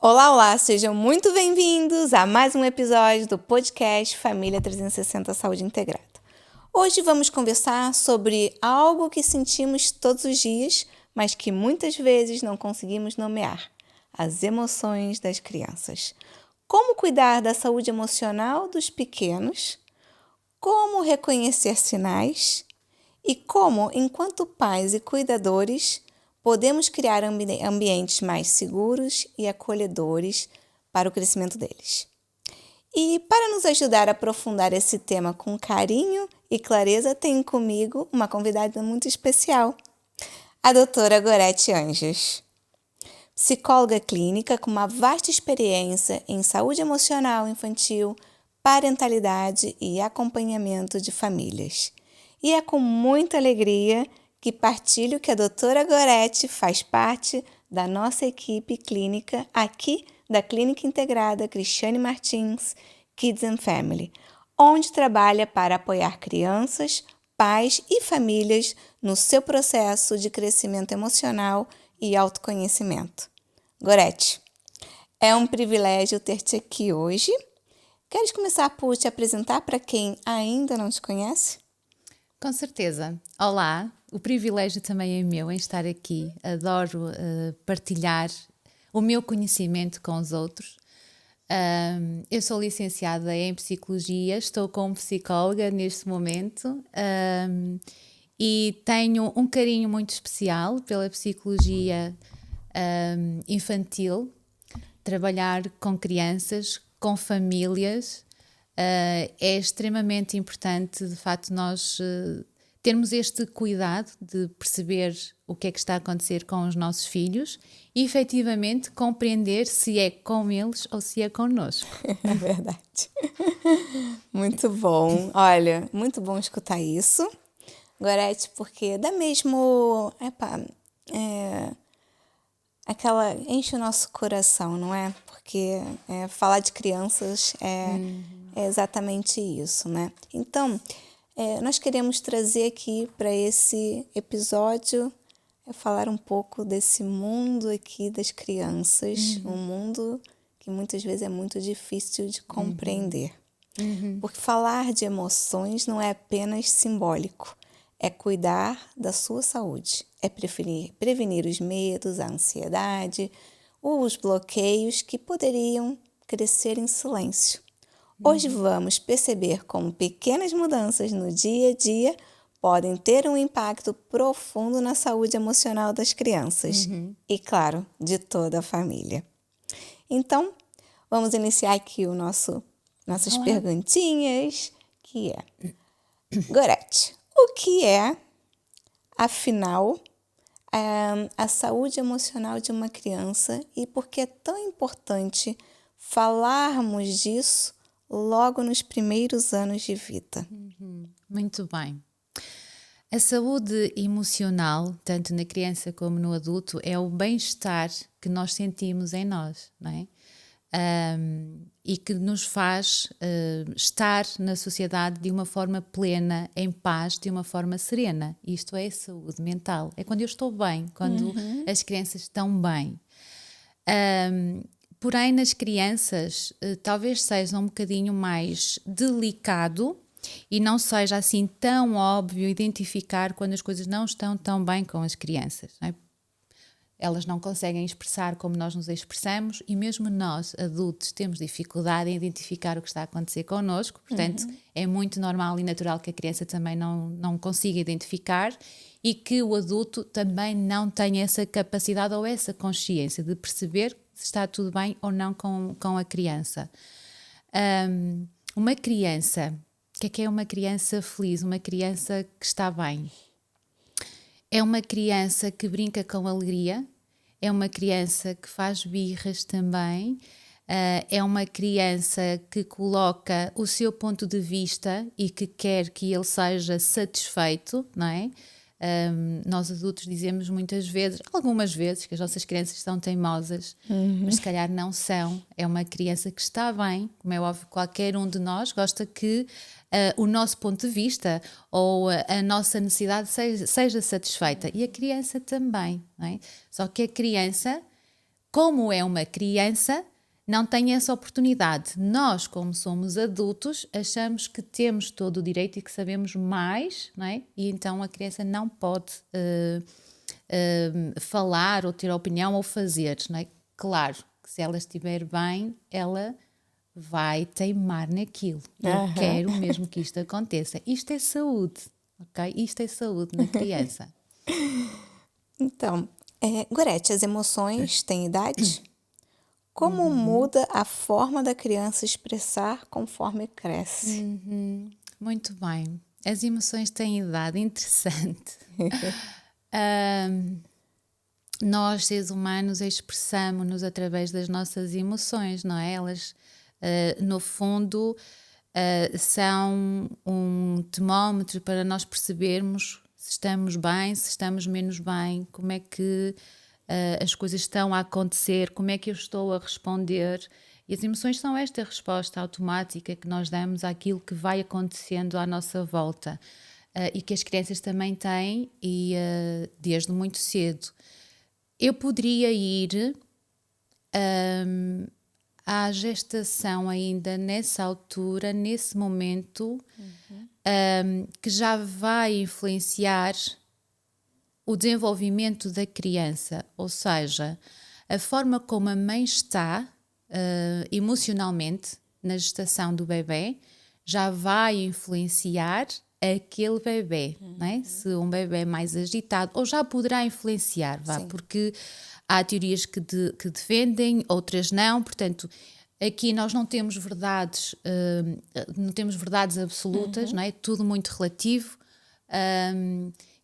Olá, olá, sejam muito bem-vindos a mais um episódio do podcast Família 360 Saúde Integrada. Hoje vamos conversar sobre algo que sentimos todos os dias, mas que muitas vezes não conseguimos nomear: as emoções das crianças. Como cuidar da saúde emocional dos pequenos, como reconhecer sinais e como, enquanto pais e cuidadores, podemos criar ambientes mais seguros e acolhedores para o crescimento deles. E para nos ajudar a aprofundar esse tema com carinho e clareza, tenho comigo uma convidada muito especial, a doutora Gorete Anjos, psicóloga clínica com uma vasta experiência em saúde emocional infantil, parentalidade e acompanhamento de famílias. E é com muita alegria que partilho que a doutora Gorete faz parte da nossa equipe clínica aqui da Clínica Integrada Cristiane Martins Kids and Family, onde trabalha para apoiar crianças, pais e famílias no seu processo de crescimento emocional e autoconhecimento. Gorete, é um privilégio ter-te aqui hoje. Queres começar por te apresentar para quem ainda não te conhece? Com certeza. Olá, o privilégio também é meu em estar aqui. Adoro partilhar o meu conhecimento com os outros. Eu sou licenciada em Psicologia, estou como psicóloga neste momento e tenho um carinho muito especial pela psicologia infantil, trabalhar com crianças, com famílias. É extremamente importante, de facto, nós termos este cuidado de perceber o que é que está a acontecer com os nossos filhos e, efetivamente, compreender se é com eles ou se é connosco. É verdade. Muito bom. Olha, muito bom escutar isso, Gorete, porque dá mesmo, aquela enche o nosso coração, não é? Porque falar de crianças é exatamente isso, né? Então, nós queremos trazer aqui para esse episódio falar um pouco desse mundo aqui das crianças, um mundo que muitas vezes é muito difícil de compreender. Porque falar de emoções não é apenas simbólico, é cuidar da sua saúde, é prevenir os medos, a ansiedade, os bloqueios que poderiam crescer em silêncio. Hoje vamos perceber como pequenas mudanças no dia a dia podem ter um impacto profundo na saúde emocional das crianças e, claro, de toda a família. Então, vamos iniciar aqui nossas perguntinhas, que é: Gorete, o que é, afinal, a saúde emocional de uma criança e por que é tão importante falarmos disso logo nos primeiros anos de vida? Muito bem. A saúde emocional, tanto na criança como no adulto, é o bem-estar que nós sentimos em nós, não é? E que nos faz estar na sociedade de uma forma plena, em paz, de uma forma serena. Isto é saúde mental. É quando eu estou bem, quando as crianças estão bem. Porém, nas crianças, talvez seja um bocadinho mais delicado e não seja assim tão óbvio identificar quando as coisas não estão tão bem com as crianças, não é? Elas não conseguem expressar como nós nos expressamos e mesmo nós, adultos, temos dificuldade em identificar o que está a acontecer connosco. Portanto, é muito normal e natural que a criança também não consiga identificar e que o adulto também não tenha essa capacidade ou essa consciência de perceber se está tudo bem ou não com a criança. Uma criança, o que é uma criança feliz? Uma criança que está bem. É uma criança que brinca com alegria, é uma criança que faz birras também, é uma criança que coloca o seu ponto de vista e que quer que ele seja satisfeito, não é? Nós adultos dizemos muitas vezes, algumas vezes, que as nossas crianças são teimosas, mas se calhar não são. É uma criança que está bem, como é óbvio, qualquer um de nós gosta que o nosso ponto de vista ou a nossa necessidade seja satisfeita. E a criança também, não é? Só que a criança como é uma criança, não tem essa oportunidade. Nós, como somos adultos, achamos que temos todo o direito e que sabemos mais, não é? E então a criança não pode falar ou ter opinião ou fazer, não é? Claro que se ela estiver bem, ela vai teimar naquilo. Eu quero mesmo que isto aconteça. Isto é saúde, ok? Isto é saúde na criança. Então, Gorete, as emoções têm idade? Como muda a forma da criança expressar conforme cresce? Muito bem. As emoções têm idade, interessante. Nós, seres humanos, expressamos-nos através das nossas emoções, não é? Elas, no fundo, são um termómetro para nós percebermos se estamos bem, se estamos menos bem, como é que as coisas estão a acontecer, como é que eu estou a responder. E as emoções são esta resposta automática que nós damos àquilo que vai acontecendo à nossa volta. E que as crianças também têm, e desde muito cedo. Eu poderia ir à gestação ainda nessa altura, nesse momento, que já vai influenciar o desenvolvimento da criança, ou seja, a forma como a mãe está emocionalmente na gestação do bebê já vai influenciar aquele bebê, não é? Se um bebê é mais agitado, ou já poderá influenciar, porque há teorias que defendem, outras não, portanto, aqui nós não temos verdades, absolutas, não é? Tudo muito relativo,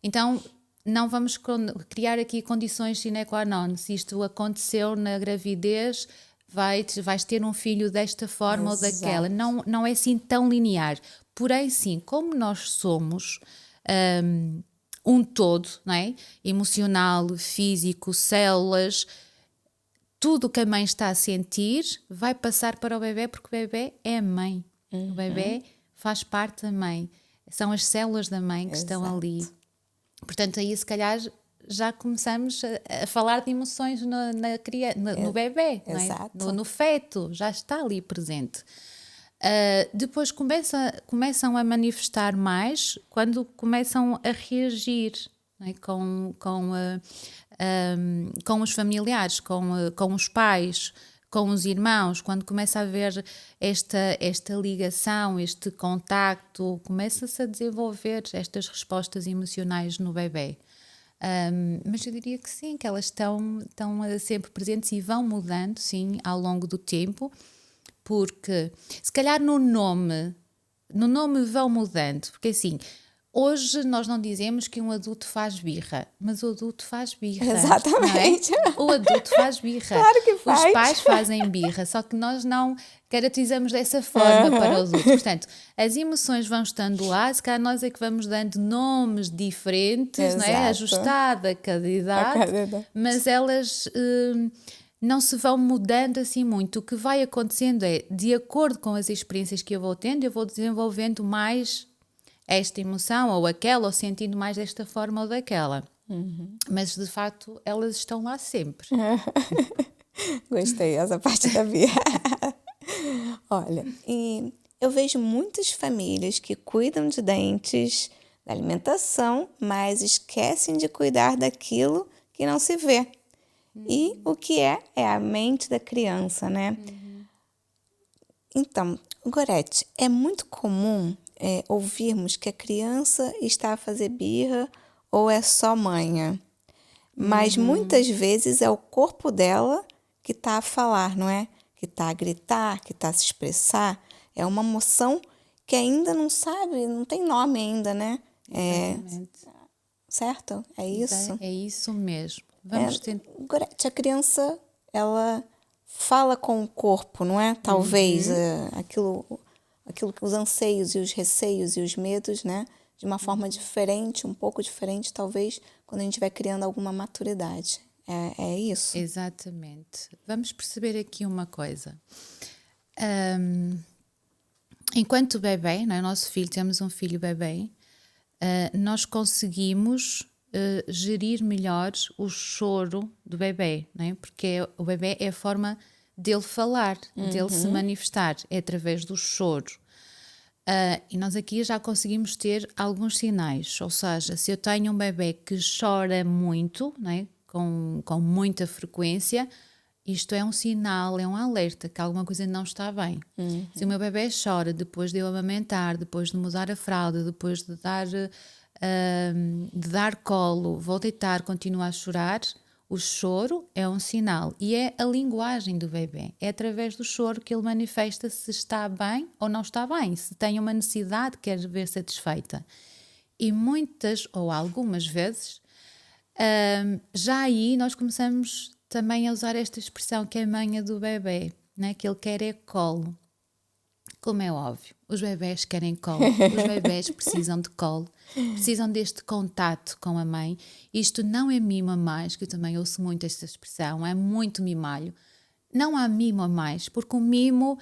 então não vamos criar aqui condições sine qua non. Se isto aconteceu na gravidez, vais ter um filho desta forma ou daquela. Não é assim tão linear. Porém, sim, como nós somos um todo, não é? Emocional, físico, células, tudo o que a mãe está a sentir vai passar para o bebê, porque o bebê é a mãe. O bebê faz parte da mãe. São as células da mãe que estão ali. Portanto, aí se calhar já começamos a falar de emoções no bebê, não é? No feto, já está ali presente. Depois começam a manifestar mais quando começam a reagir, não é? Com os familiares, com os pais, com os irmãos, quando começa a haver esta ligação, este contacto, começa-se a desenvolver estas respostas emocionais no bebê. Mas eu diria que sim, que elas estão sempre presentes e vão mudando, sim, ao longo do tempo, porque se calhar no nome vão mudando, porque assim, hoje nós não dizemos que um adulto faz birra, mas o adulto faz birra. Exatamente. Não é? O adulto faz birra. Claro que faz. Os pais fazem birra, só que nós não caracterizamos dessa forma para os outros. Portanto, as emoções vão estando lá, se calhar nós é que vamos dando nomes diferentes, não é? Ajustada a cada idade, mas elas não se vão mudando assim muito. O que vai acontecendo é, de acordo com as experiências que eu vou tendo, eu vou desenvolvendo mais esta emoção ou aquela, ou sentindo mais desta forma ou daquela. Mas, de facto, elas estão lá sempre. Gostei essa parte da birra. Olha, e eu vejo muitas famílias que cuidam de dentes, da alimentação, mas esquecem de cuidar daquilo que não se vê. E o que é a mente da criança, né? Então, Gorete, é muito comum ouvirmos que a criança está a fazer birra ou é só manha. Mas muitas vezes é o corpo dela que está a falar, não é? Que está a gritar, que está a se expressar. É uma emoção que ainda não sabe, não tem nome ainda, né? Exatamente. Certo? É isso? É isso mesmo. Vamos tentar. A criança, ela fala com o corpo, não é? Talvez aquilo que os anseios e os receios e os medos, né? De uma forma diferente, um pouco diferente, talvez, quando a gente vai criando alguma maturidade. É isso? Exatamente. Vamos perceber aqui uma coisa. Enquanto bebê, não é? Nosso filho, temos um filho bebê, nós conseguimos gerir melhor o choro do bebê, não é? Porque o bebê é a forma dele falar, dele se manifestar, é através do choro. E nós aqui já conseguimos ter alguns sinais, ou seja, se eu tenho um bebê que chora muito, não é? Com muita frequência, isto é um sinal, é um alerta que alguma coisa não está bem. Se o meu bebê chora depois de eu amamentar, depois de mudar a fralda, depois de dar colo, vou deitar, continua a chorar, o choro é um sinal e é a linguagem do bebê. É através do choro que ele manifesta se está bem ou não está bem, se tem uma necessidade que quer ver satisfeita. E muitas ou algumas vezes, já aí nós começamos também a usar esta expressão que é a manha do bebê, né? Que ele quer é colo. Como é óbvio, os bebés querem colo, os bebés precisam de colo, precisam deste contato com a mãe. Isto não é mimo a mais, que eu também ouço muito esta expressão, é muito mimalho. Não há mimo a mais, porque o mimo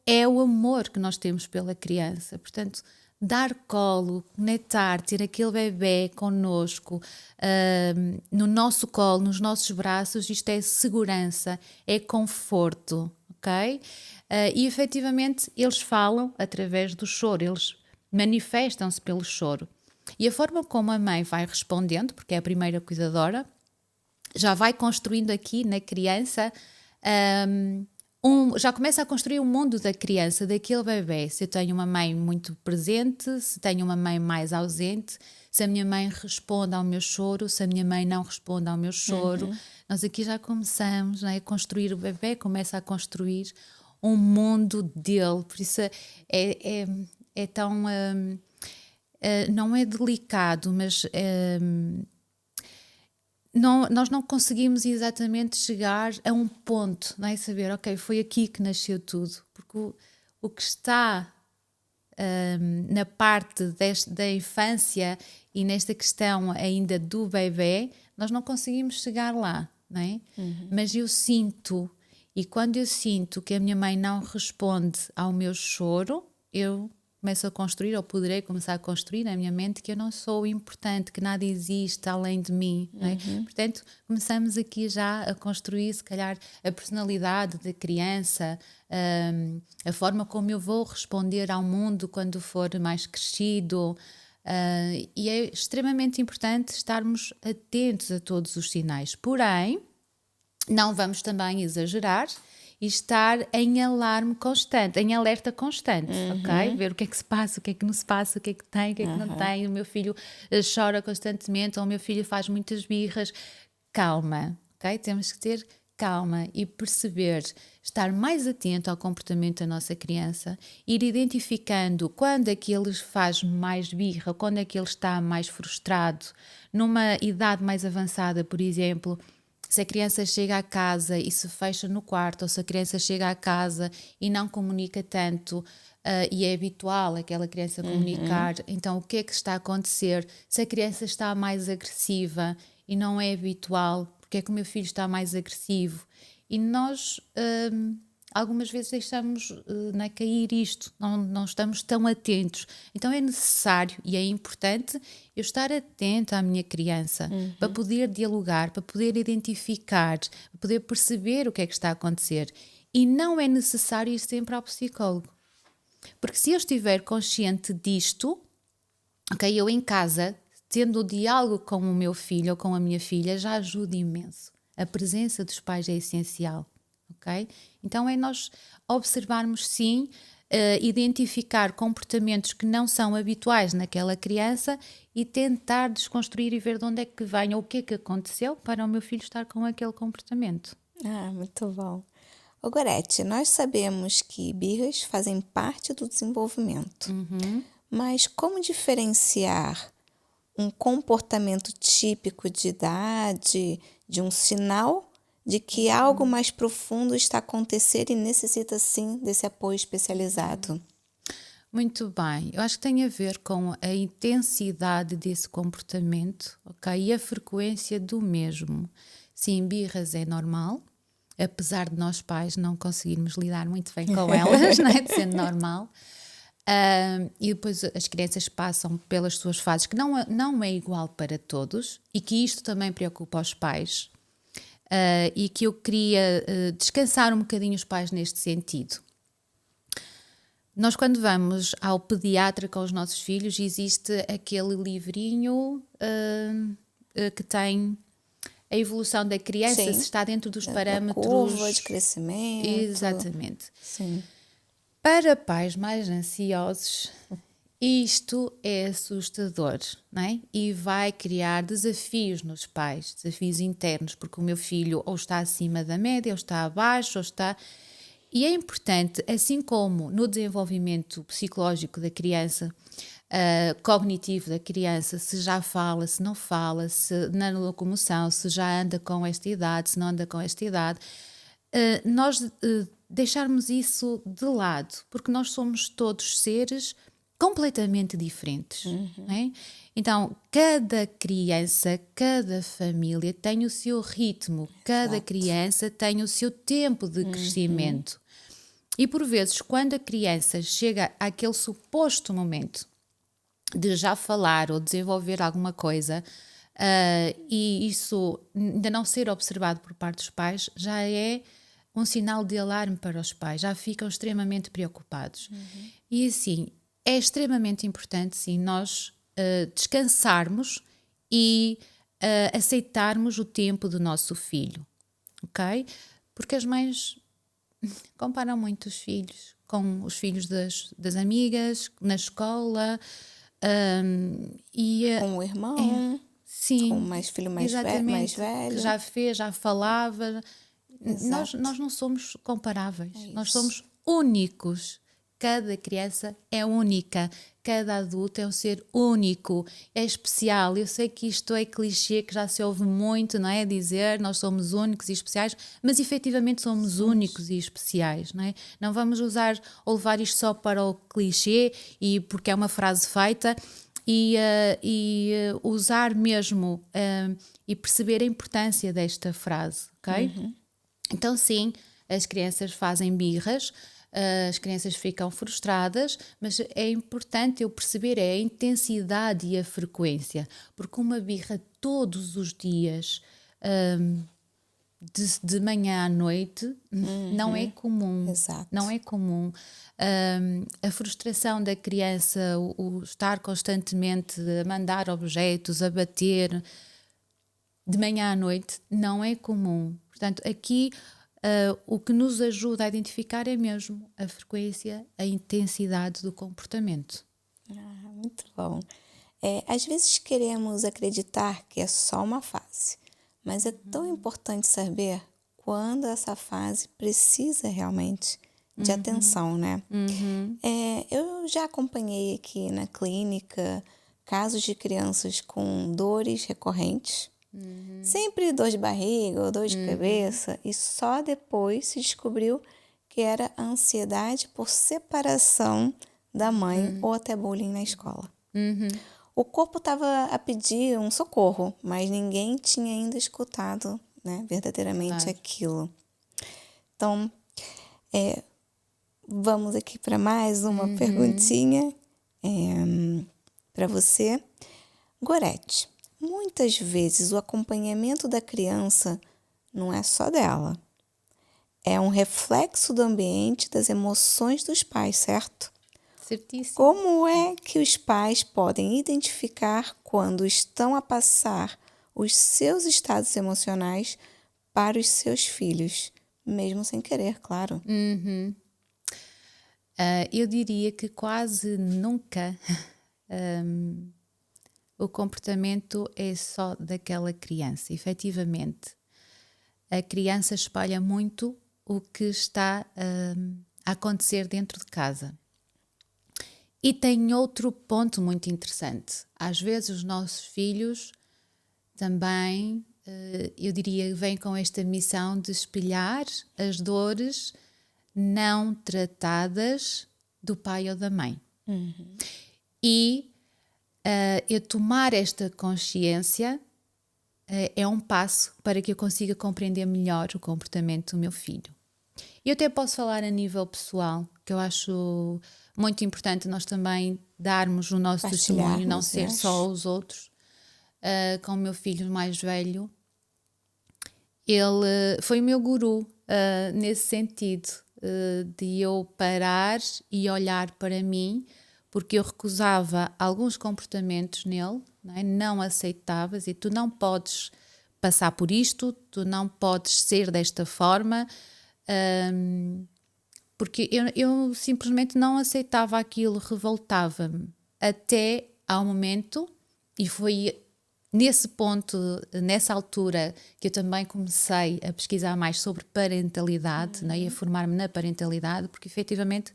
é o amor que nós temos pela criança. Portanto, dar colo, conectar, ter aquele bebê connosco, no nosso colo, nos nossos braços, isto é segurança, é conforto, ok? E efetivamente eles falam através do choro, eles manifestam-se pelo choro. E a forma como a mãe vai respondendo, porque é a primeira cuidadora, já vai construindo aqui na criança, já começa a construir o mundo da criança, daquele bebê. Se eu tenho uma mãe muito presente, se tenho uma mãe mais ausente, se a minha mãe responde ao meu choro, se a minha mãe não responde ao meu choro. Nós aqui já começamos, né, a construir, o bebê começa a construir um mundo dele. Por isso é tão... não é delicado, mas... nós não conseguimos exatamente chegar a um ponto, não é? Saber, ok, foi aqui que nasceu tudo, porque o que está na parte da infância e nesta questão ainda do bebê, nós não conseguimos chegar lá, não é? Mas eu sinto, e quando eu sinto que a minha mãe não responde ao meu choro, eu começo a construir, ou poderei começar a construir na minha mente que eu não sou importante, que nada existe além de mim. Não é? Portanto, começamos aqui já a construir, se calhar, a personalidade da criança, a forma como eu vou responder ao mundo quando for mais crescido. E é extremamente importante estarmos atentos a todos os sinais. Porém, não vamos também exagerar e estar em alarme constante, em alerta constante, ok? Ver o que é que se passa, o que é que não se passa, o que é que tem, o que é que não tem. O meu filho chora constantemente ou o meu filho faz muitas birras. Calma, ok? Temos que ter calma e perceber, estar mais atento ao comportamento da nossa criança, ir identificando quando é que ele faz mais birra, quando é que ele está mais frustrado. Numa idade mais avançada, por exemplo, se a criança chega à casa e se fecha no quarto, ou se a criança chega à casa e não comunica tanto, e é habitual aquela criança comunicar, então o que é que está a acontecer? Se a criança está mais agressiva e não é habitual, porque é que o meu filho está mais agressivo? E nós algumas vezes deixamos cair isto, não estamos tão atentos. Então é necessário e é importante eu estar atenta à minha criança para poder dialogar, para poder identificar, para poder perceber o que é que está a acontecer. E não é necessário ir sempre ao psicólogo. Porque se eu estiver consciente disto, ok, eu em casa, tendo o diálogo com o meu filho ou com a minha filha, já ajuda imenso. A presença dos pais é essencial. Okay? Então é nós observarmos sim, identificar comportamentos que não são habituais naquela criança e tentar desconstruir e ver de onde é que vem ou o que é que aconteceu para o meu filho estar com aquele comportamento. Muito bom. Ô Gorete, nós sabemos que birras fazem parte do desenvolvimento, mas como diferenciar um comportamento típico de idade, de um sinal de que algo mais profundo está acontecendo e necessita sim desse apoio especializado? Muito bem, eu acho que tem a ver com a intensidade desse comportamento, ok? E a frequência do mesmo. Sim, birras é normal, apesar de nós pais não conseguirmos lidar muito bem com elas, não é? De sendo normal. E depois as crianças passam pelas suas fases, que não é igual para todos, e que isto também preocupa os pais, e que eu queria descansar um bocadinho os pais neste sentido. Nós, quando vamos ao pediatra com os nossos filhos, existe aquele livrinho que tem a evolução da criança, Sim. se está dentro dos Da parâmetros... curva de crescimento. Exatamente. Sim. Para pais mais ansiosos, isto é assustador, não é? E vai criar desafios nos pais, desafios internos, porque o meu filho ou está acima da média, ou está abaixo, ou está... E é importante, assim como no desenvolvimento psicológico da criança, cognitivo da criança, se já fala, se não fala, se na locomoção, se já anda com esta idade, se não anda com esta idade, nós deixarmos isso de lado, porque nós somos todos seres completamente diferentes. Não é? Então, cada criança, cada família tem o seu ritmo, cada criança tem o seu tempo de crescimento. E por vezes, quando a criança chega àquele suposto momento de já falar ou desenvolver alguma coisa, e isso ainda não ser observado por parte dos pais, já é um sinal de alarme para os pais, já ficam extremamente preocupados. E assim, é extremamente importante, sim, nós descansarmos e aceitarmos o tempo do nosso filho, ok? Porque as mães comparam muito os filhos com os filhos das amigas, na escola, Com o irmão, sim, com mais filho mais exatamente, velho. que já fez, já falava. Nós Exato. não somos comparáveis, nós isso. somos únicos. Cada criança é única, cada adulto é um ser único, é especial. Eu sei que isto é clichê, que já se ouve muito, não é? Dizer nós somos únicos e especiais, mas efetivamente somos únicos e especiais, não é? Não vamos usar ou levar isto só para o clichê e porque é uma frase feita e usar mesmo e perceber a importância desta frase, ok? Então, sim, as crianças fazem birras, as crianças ficam frustradas, mas é importante eu perceber a intensidade e a frequência, porque uma birra todos os dias, de manhã à noite, não é comum. Exato. Não é comum. A frustração da criança, o estar constantemente a mandar objetos, a bater, de manhã à noite, não é comum. Portanto, aqui o que nos ajuda a identificar é mesmo a frequência, a intensidade do comportamento. Muito bom. Às vezes queremos acreditar que é só uma fase, mas é tão importante saber quando essa fase precisa realmente de atenção, né? Eu já acompanhei aqui na clínica casos de crianças com dores recorrentes, sempre dor de barriga ou dor de cabeça, e só depois se descobriu que era ansiedade por separação da mãe ou até bullying na escola. O corpo estava a pedir um socorro, mas ninguém tinha ainda escutado, né, verdadeiramente aquilo. Então, vamos aqui para mais uma perguntinha para você. Gorete, muitas vezes o acompanhamento da criança não é só dela. É um reflexo do ambiente, das emoções dos pais, certo? Certíssimo. Como é que os pais podem identificar quando estão a passar os seus estados emocionais para os seus filhos, mesmo sem querer, claro? Eu diria que quase nunca o comportamento é só daquela criança. Efetivamente, a criança espalha muito o que está a acontecer dentro de casa. E tem outro ponto muito interessante. Às vezes os nossos filhos também, eu diria, vêm com esta missão de espelhar as dores não tratadas do pai ou da mãe. E eu tomar esta consciência é um passo para que eu consiga compreender melhor o comportamento do meu filho. Eu até posso falar a nível pessoal, que eu acho muito importante nós também darmos o nosso testemunho, não ser só os outros. Com o meu filho mais velho, ele foi o meu guru nesse sentido, de eu parar e olhar para mim, porque eu recusava alguns comportamentos nele, não aceitavas, e tu não podes passar por isto, tu não podes ser desta forma, porque eu simplesmente não aceitava aquilo, revoltava-me, até ao momento, e foi nesse ponto, nessa altura, que eu também comecei a pesquisar mais sobre parentalidade, e a formar-me na parentalidade, porque efetivamente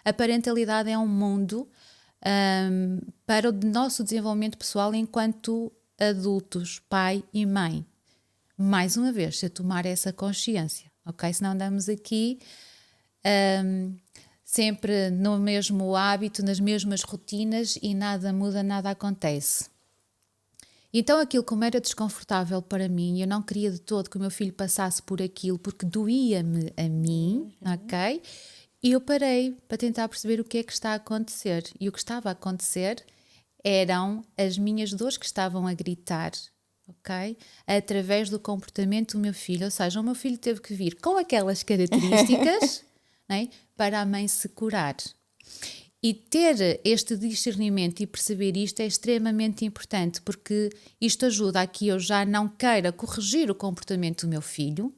a parentalidade é um mundo para o nosso desenvolvimento pessoal enquanto adultos, pai e mãe. Mais uma vez, se eu tomar essa consciência, ok? Senão andamos aqui sempre no mesmo hábito, nas mesmas rotinas e nada muda, nada acontece. Então aquilo, como era desconfortável para mim, eu não queria de todo que o meu filho passasse por aquilo, porque doía-me a mim, ok? E eu parei para tentar perceber o que é que está a acontecer. E o que estava a acontecer eram as minhas dores que estavam a gritar, ok? Através do comportamento do meu filho. Ou seja, o meu filho teve que vir com aquelas características para a mãe se curar. E ter este discernimento e perceber isto é extremamente importante, porque isto ajuda a que eu já não queira corrigir o comportamento do meu filho,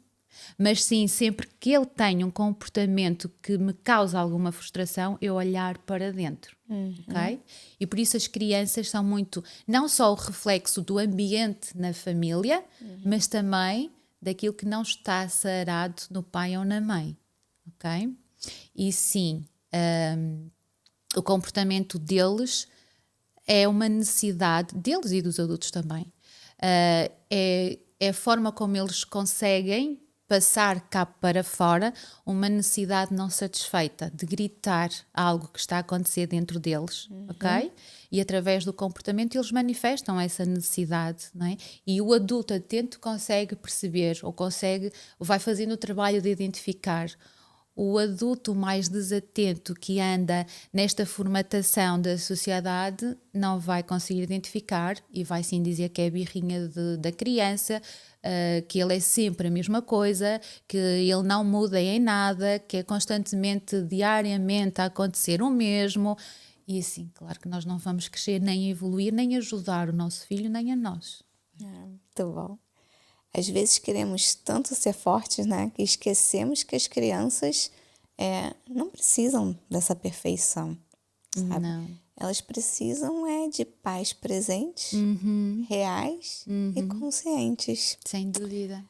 mas sim, sempre que ele tenha um comportamento que me causa alguma frustração, eu olhar para dentro, ok? E por isso as crianças são muito, não só o reflexo do ambiente na família, mas também daquilo que não está sarado no pai ou na mãe, ok? E sim, o comportamento deles é uma necessidade, deles e dos adultos também, é a forma como eles conseguem passar cá para fora uma necessidade não satisfeita, de gritar algo que está a acontecer dentro deles, ok? E através do comportamento eles manifestam essa necessidade, não é? E o adulto atento consegue perceber, ou vai fazendo o trabalho de identificar. O adulto mais desatento que anda nesta formatação da sociedade não vai conseguir identificar e vai sim dizer que é a birrinha da criança, que ele é sempre a mesma coisa, que ele não muda em nada, que é constantemente, diariamente a acontecer o mesmo. E assim, claro que nós não vamos crescer, nem evoluir, nem ajudar o nosso filho, nem a nós. Muito bom. Às vezes queremos tanto ser fortes, que esquecemos que as crianças não precisam dessa perfeição, sabe? Não. Elas precisam de pais presentes, reais e conscientes. Sem dúvida.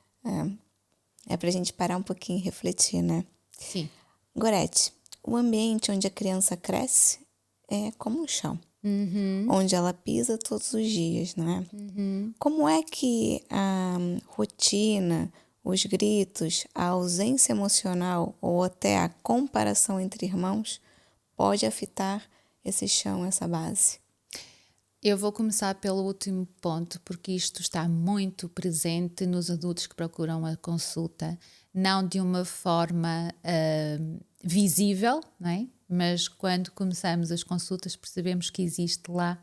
É pra gente parar um pouquinho e refletir, né? Sim. Gorete, o ambiente onde a criança cresce é como um chão. Onde ela pisa todos os dias, não é? Como é que a rotina, os gritos, a ausência emocional ou até a comparação entre irmãos pode afetar esse chão, essa base? Eu vou começar pelo último ponto, porque isto está muito presente nos adultos que procuram a consulta, não de uma forma visível, não é? Mas quando começamos as consultas percebemos que existe lá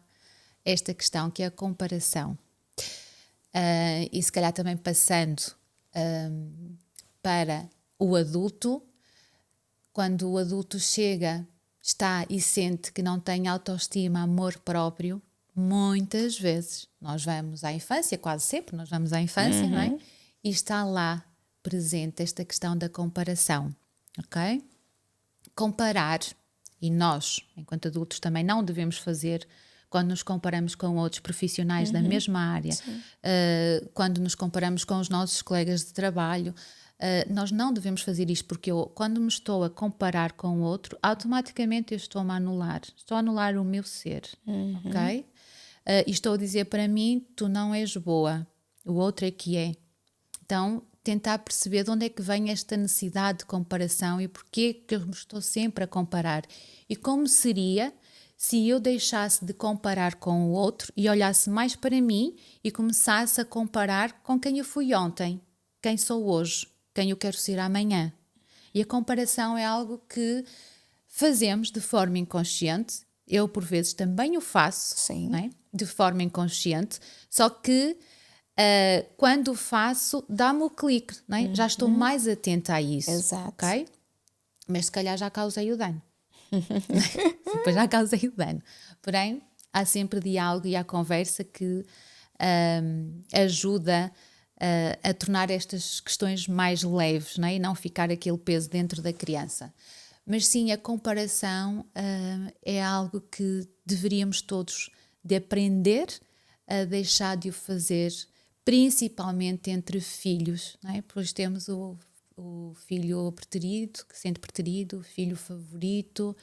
esta questão, que é a comparação. E se calhar também passando para o adulto, quando o adulto chega, está e sente que não tem autoestima, amor próprio, muitas vezes nós vamos à infância, quase sempre nós vamos à infância, não é? E está lá presente esta questão da comparação, ok? Comparar, e nós, enquanto adultos, também não devemos fazer quando nos comparamos com outros profissionais da mesma área, quando nos comparamos com os nossos colegas de trabalho, nós não devemos fazer isto, porque quando me estou a comparar com o outro, automaticamente eu estou-me a anular. Estou a anular o meu ser, ok? E estou a dizer para mim, tu não és boa, o outro é que é. Então, tentar perceber de onde é que vem esta necessidade de comparação e porquê que eu me estou sempre a comparar. E como seria se eu deixasse de comparar com o outro e olhasse mais para mim e começasse a comparar com quem eu fui ontem, quem sou hoje, quem eu quero ser amanhã. E a comparação é algo que fazemos de forma inconsciente. Eu, por vezes, também o faço, Sim. não é? De forma inconsciente, só que quando o faço, dá-me o clique, não é? Já estou mais atenta a isso, Exato. ok? Mas se calhar já causei o dano. Depois já causei o dano. Porém, há sempre diálogo e há conversa que ajuda a tornar estas questões mais leves, não é? E não ficar aquele peso dentro da criança. Mas sim, a comparação é algo que deveríamos todos de aprender a deixar de o fazer, principalmente entre filhos, não é? Pois temos o filho preterido, que se sente preterido, o filho favorito,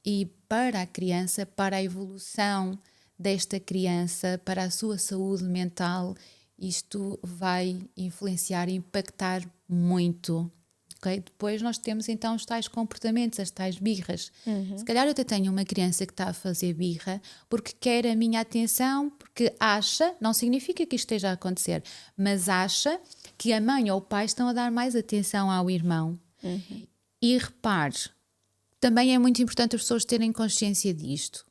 e para a criança, para a evolução desta criança, para a sua saúde mental, isto vai influenciar e impactar muito. Okay? Depois nós temos então os tais comportamentos, as tais birras. Se calhar eu até tenho uma criança que está a fazer birra porque quer a minha atenção, porque acha, não significa que isto esteja a acontecer, mas acha que a mãe ou o pai estão a dar mais atenção ao irmão. E repare, também é muito importante as pessoas terem consciência disto.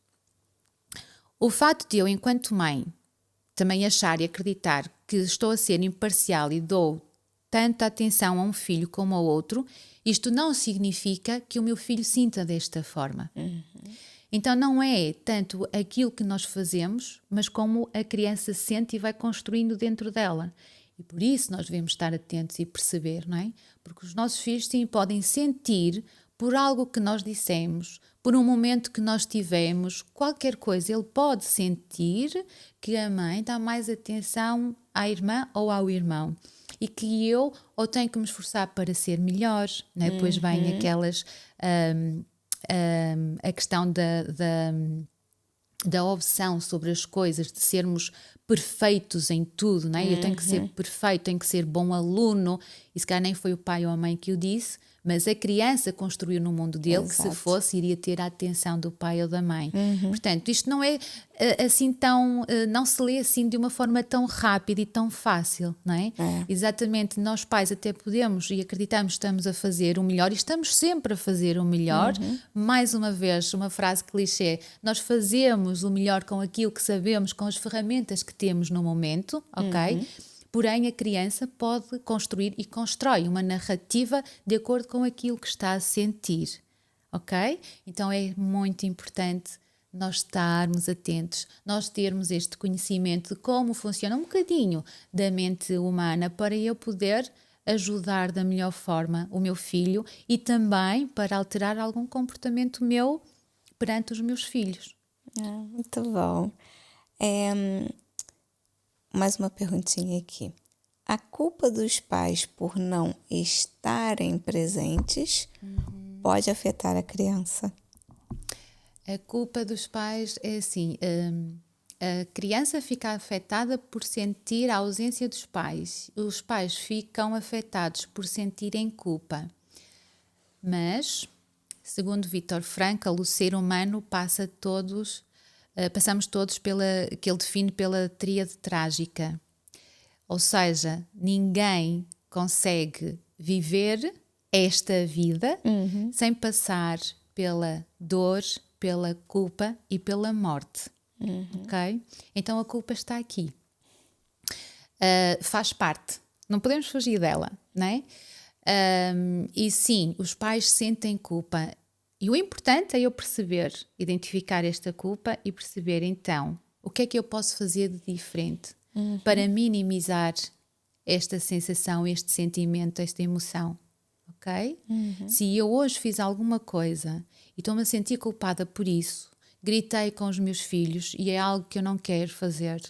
O fato de eu, enquanto mãe, também achar e acreditar que estou a ser imparcial e dou tanta atenção a um filho como ao outro, isto não significa que o meu filho sinta desta forma. Então não é tanto aquilo que nós fazemos, mas como a criança sente e vai construindo dentro dela. E por isso nós devemos estar atentos e perceber, não é? Porque os nossos filhos sim podem sentir por algo que nós dissemos, por um momento que nós tivemos, qualquer coisa, ele pode sentir que a mãe dá mais atenção à irmã ou ao irmão. E que eu ou tenho que me esforçar para ser melhor, né? Depois vem aquelas a questão da obsessão sobre as coisas, de sermos perfeitos em tudo, não é? Eu tenho que ser perfeito, tenho que ser bom aluno, e se calhar nem foi o pai ou a mãe que o disse, mas a criança construiu no mundo dele que se fosse iria ter a atenção do pai ou da mãe. Portanto, isto não é assim tão, não se lê assim de uma forma tão rápida e tão fácil, não é? Exatamente, nós pais até podemos e acreditamos que estamos a fazer o melhor e estamos sempre a fazer o melhor. Mais uma vez, uma frase clichê, nós fazemos o melhor com aquilo que sabemos, com as ferramentas que temos no momento, ok? Porém, a criança pode construir e constrói uma narrativa de acordo com aquilo que está a sentir, ok? Então é muito importante nós estarmos atentos, nós termos este conhecimento de como funciona um bocadinho da mente humana para eu poder ajudar da melhor forma o meu filho e também para alterar algum comportamento meu perante os meus filhos. Muito bom. Mais uma perguntinha aqui. A culpa dos pais por não estarem presentes pode afetar a criança? A culpa dos pais é assim, a criança fica afetada por sentir a ausência dos pais. Os pais ficam afetados por sentirem culpa. Mas, segundo Viktor Frankl, o ser humano passamos todos que ele define pela tríade trágica. Ou seja, ninguém consegue viver esta vida sem passar pela dor, pela culpa e pela morte. Ok? Então a culpa está aqui. Faz parte. Não podemos fugir dela, não é? E sim, os pais sentem culpa. E o importante é eu perceber, identificar esta culpa e perceber então o que é que eu posso fazer de diferente para minimizar esta sensação, este sentimento, esta emoção. Ok? Se eu hoje fiz alguma coisa e estou-me a sentir culpada por isso, gritei com os meus filhos e é algo que eu não quero fazer,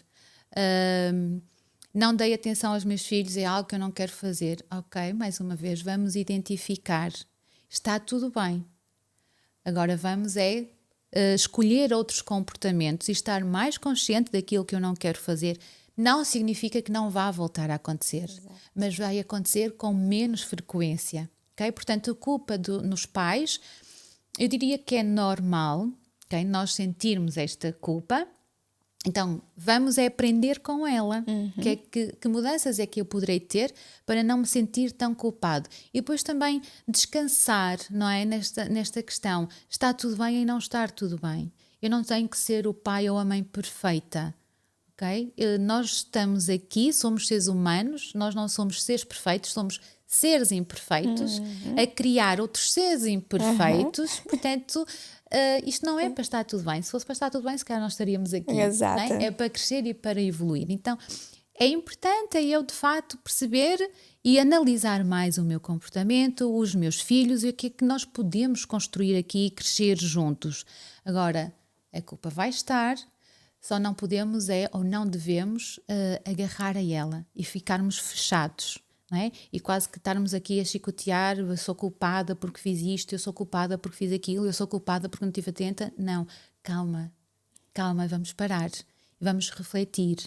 não dei atenção aos meus filhos, é algo que eu não quero fazer. Ok, mais uma vez, vamos identificar. Está tudo bem. Agora vamos escolher outros comportamentos e estar mais consciente daquilo que eu não quero fazer. Não significa que não vá voltar a acontecer, mas vai acontecer com menos frequência. Okay? Portanto, a culpa nos pais, eu diria que é normal, okay? Nós sentirmos esta culpa, Então, vamos aprender com ela. Que mudanças é que eu poderei ter para não me sentir tão culpado? E depois também descansar, não é? Nesta questão. Está tudo bem e não estar tudo bem. Eu não tenho que ser o pai ou a mãe perfeita. Okay? Nós estamos aqui, somos seres humanos, nós não somos seres perfeitos, somos seres imperfeitos, a criar outros seres imperfeitos, portanto, isto não é para estar tudo bem. Se fosse para estar tudo bem, se calhar nós estaríamos aqui. Exato. Não é? É para crescer e para evoluir. Então, é importante eu, de facto, perceber e analisar mais o meu comportamento, os meus filhos e o que é que nós podemos construir aqui e crescer juntos. Agora, a culpa vai estar. Só não podemos ou não devemos agarrar a ela e ficarmos fechados, não é? E quase que estarmos aqui a chicotear, eu sou culpada porque fiz isto, eu sou culpada porque fiz aquilo, eu sou culpada porque não estive atenta. Não, calma, vamos parar, vamos refletir,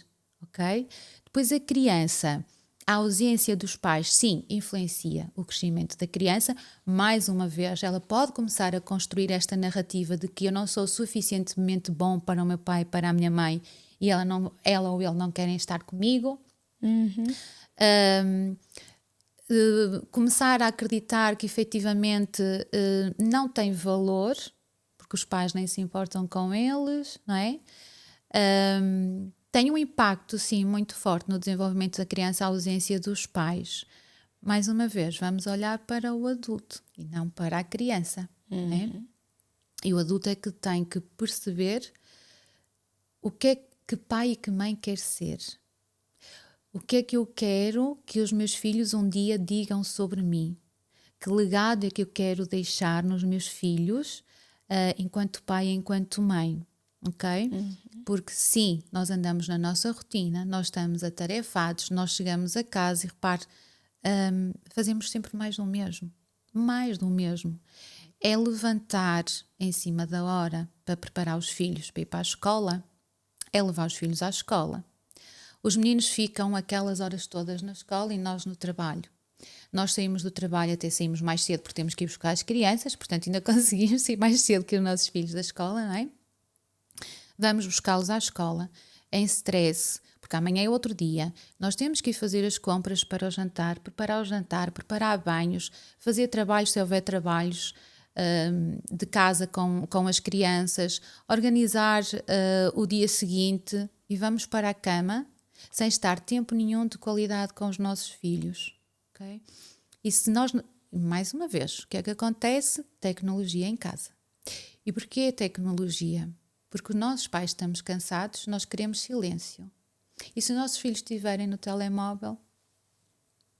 ok? Depois a criança, a ausência dos pais, sim, influencia o crescimento da criança. Mais uma vez, ela pode começar a construir esta narrativa de que eu não sou suficientemente bom para o meu pai, para a minha mãe, e ela ou ele não querem estar comigo. Começar a acreditar que efetivamente não tem valor, porque os pais nem se importam com eles, não é? Tem um impacto, sim, muito forte no desenvolvimento da criança, a ausência dos pais. Mais uma vez, vamos olhar para o adulto e não para a criança. Né? E o adulto é que tem que perceber o que é que pai e que mãe quer ser. O que é que eu quero que os meus filhos um dia digam sobre mim? Que legado é que eu quero deixar nos meus filhos enquanto pai e enquanto mãe? Ok? Porque sim, nós andamos na nossa rotina, nós estamos atarefados, nós chegamos a casa e repare, fazemos sempre mais do mesmo. Mais do mesmo. É levantar em cima da hora para preparar os filhos para ir para a escola, é levar os filhos à escola. Os meninos ficam aquelas horas todas na escola e nós no trabalho. Nós saímos do trabalho, até saímos mais cedo porque temos que ir buscar as crianças, portanto ainda conseguimos sair mais cedo que os nossos filhos da escola, não é? Vamos buscá-los à escola, em stress, porque amanhã é outro dia. Nós temos que ir fazer as compras para o jantar, preparar banhos, fazer trabalhos, se houver trabalhos de casa com as crianças, organizar o dia seguinte e vamos para a cama sem estar tempo nenhum de qualidade com os nossos filhos. Okay? E se nós, mais uma vez, o que é que acontece? Tecnologia em casa. E porquê tecnologia? Porque os nossos pais estamos cansados, nós queremos silêncio. E se os nossos filhos estiverem no telemóvel,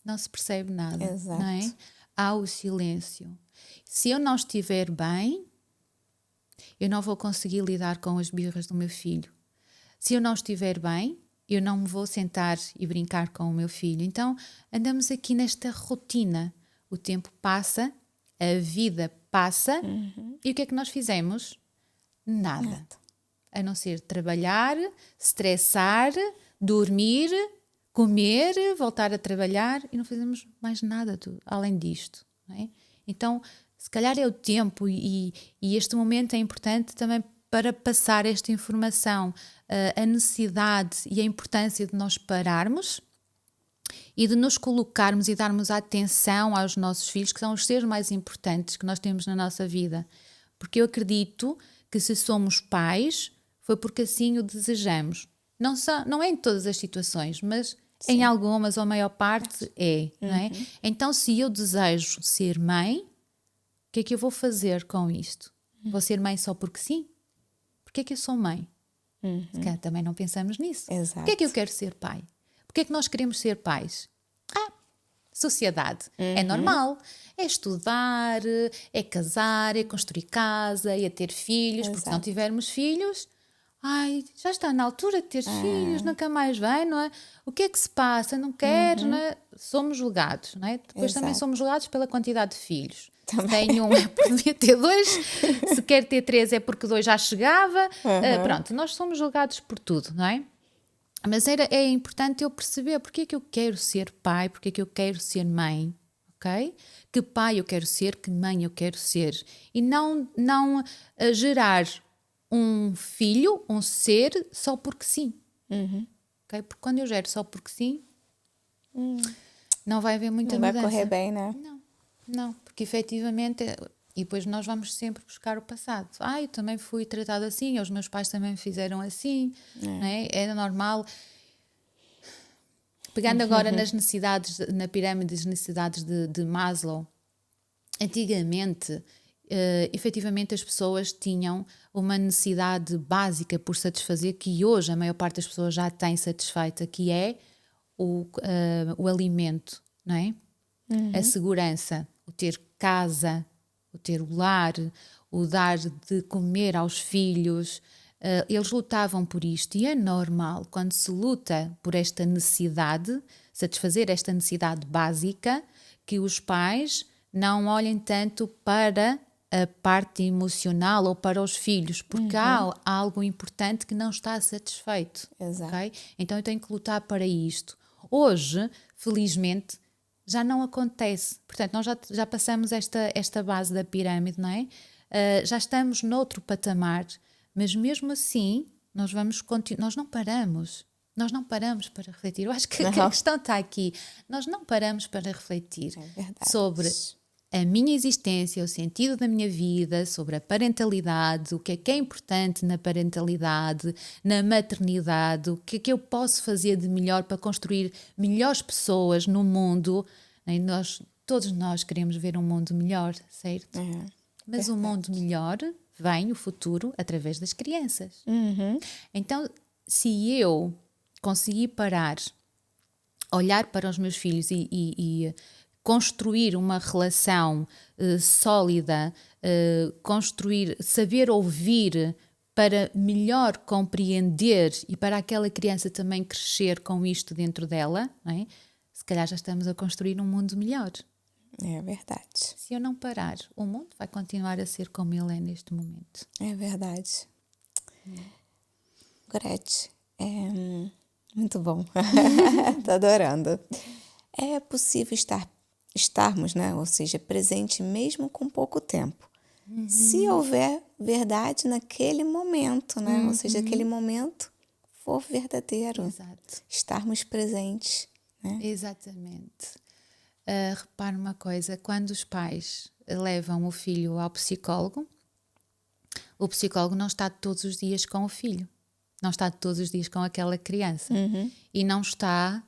não se percebe nada. Exato. Não é? Há o silêncio. Se eu não estiver bem, eu não vou conseguir lidar com as birras do meu filho. Se eu não estiver bem, eu não me vou sentar e brincar com o meu filho. Então, andamos aqui nesta rotina. O tempo passa, a vida passa, e o que é que nós fizemos? Nada. A não ser trabalhar, estressar, dormir, comer, voltar a trabalhar e não fazemos mais nada além disto. Não é? Então, se calhar é o tempo e este momento é importante também para passar esta informação, a necessidade e a importância de nós pararmos e de nos colocarmos e darmos atenção aos nossos filhos, que são os seres mais importantes que nós temos na nossa vida. Porque eu acredito que se somos pais, foi porque assim o desejamos. Não é em todas as situações, mas sim, em algumas ou a maior parte é. Não é? Então, se eu desejo ser mãe, o que é que eu vou fazer com isto? Vou ser mãe só porque sim? Porquê é que eu sou mãe? Se calhar também não pensamos nisso. Exato. Porquê é que eu quero ser pai? Porquê é que nós queremos ser pais? Sociedade. É normal. É estudar, é casar, é construir casa, é ter filhos. Exato. Porque se não tivermos filhos, já está na altura de ter filhos, nunca mais vem, não é? O que é que se passa? Não quero, não é? Somos julgados, não é? Depois também somos julgados pela quantidade de filhos. Se tem um é porque devia ter 2, se quer ter 3 é porque 2 já chegava. Pronto, nós somos julgados por tudo, não é? Mas é importante eu perceber porque é que eu quero ser pai, porque é que eu quero ser mãe, ok? Que pai eu quero ser, que mãe eu quero ser. E não gerar um filho, um ser, só porque sim. Okay? Porque quando eu gero só porque sim, não vai haver muita mudança. Não vai correr bem, né? Não, porque efetivamente, e depois nós vamos sempre buscar o passado. Eu também fui tratado assim, os meus pais também me fizeram assim, né? Era normal. Pegando agora nas necessidades, na pirâmide das necessidades de Maslow, antigamente, efetivamente as pessoas tinham uma necessidade básica por satisfazer, que hoje a maior parte das pessoas já tem satisfeita, que é o alimento, não é? A segurança, o ter casa, o ter o lar, o dar de comer aos filhos. Eles lutavam por isto e é normal, quando se luta por esta necessidade, satisfazer esta necessidade básica, que os pais não olhem tanto para a parte emocional ou para os filhos, porque há algo importante que não está satisfeito. Exato. Okay? Então eu tenho que lutar para isto. Hoje, felizmente, já não acontece. Portanto, nós já passamos esta base da pirâmide, não é? Já estamos noutro patamar, mas mesmo assim nós vamos continuar, nós não paramos. Nós não paramos para refletir. Eu acho que a questão está aqui. Nós não paramos para refletir sobre a minha existência, o sentido da minha vida, sobre a parentalidade, o que é importante na parentalidade, na maternidade, o que é que eu posso fazer de melhor para construir melhores pessoas no mundo. E todos nós queremos ver um mundo melhor, certo? Mas o mundo melhor vem, o futuro, através das crianças. Então, se eu conseguir parar, olhar para os meus filhos e construir uma relação sólida, saber ouvir para melhor compreender e para aquela criança também crescer com isto dentro dela, não é? Se calhar já estamos a construir um mundo melhor. É verdade. Se eu não parar, o mundo vai continuar a ser como ele é neste momento. É verdade. Gretchen, muito bom. Tô adorando. É possível estarmos, né? Ou seja, presente mesmo com pouco tempo. Se houver verdade naquele momento, né? Ou seja, aquele momento for verdadeiro. Exato. Estarmos presentes, né? Exatamente. Repare uma coisa, quando os pais levam o filho ao psicólogo, o psicólogo não está todos os dias com o filho, não está todos os dias com aquela criança e não está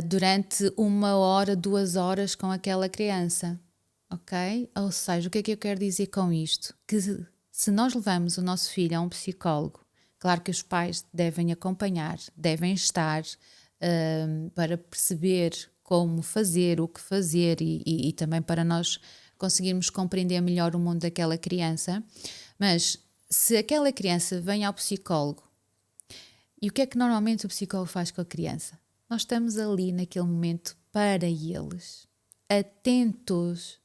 durante 1 hora, 2 horas com aquela criança, ok? Ou seja, o que é que eu quero dizer com isto? Que se nós levamos o nosso filho a um psicólogo, claro que os pais devem acompanhar, devem estar para perceber como fazer, o que fazer e também para nós conseguirmos compreender melhor o mundo daquela criança. Mas se aquela criança vem ao psicólogo, e o que é que normalmente o psicólogo faz com a criança? Nós estamos ali naquele momento para eles, atentos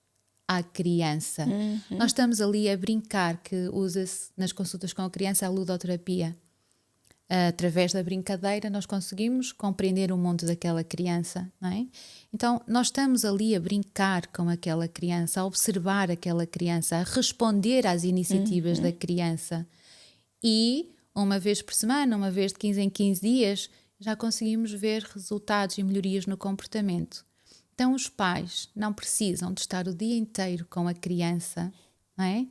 à criança. Nós estamos ali a brincar, que usa-se nas consultas com a criança a ludoterapia. Através da brincadeira nós conseguimos compreender o mundo daquela criança, não é? Então nós estamos ali a brincar com aquela criança, a observar aquela criança, a responder às iniciativas da criança e uma vez por semana, uma vez de 15 em 15 dias, já conseguimos ver resultados e melhorias no comportamento. Então os pais não precisam de estar o dia inteiro com a criança, não é?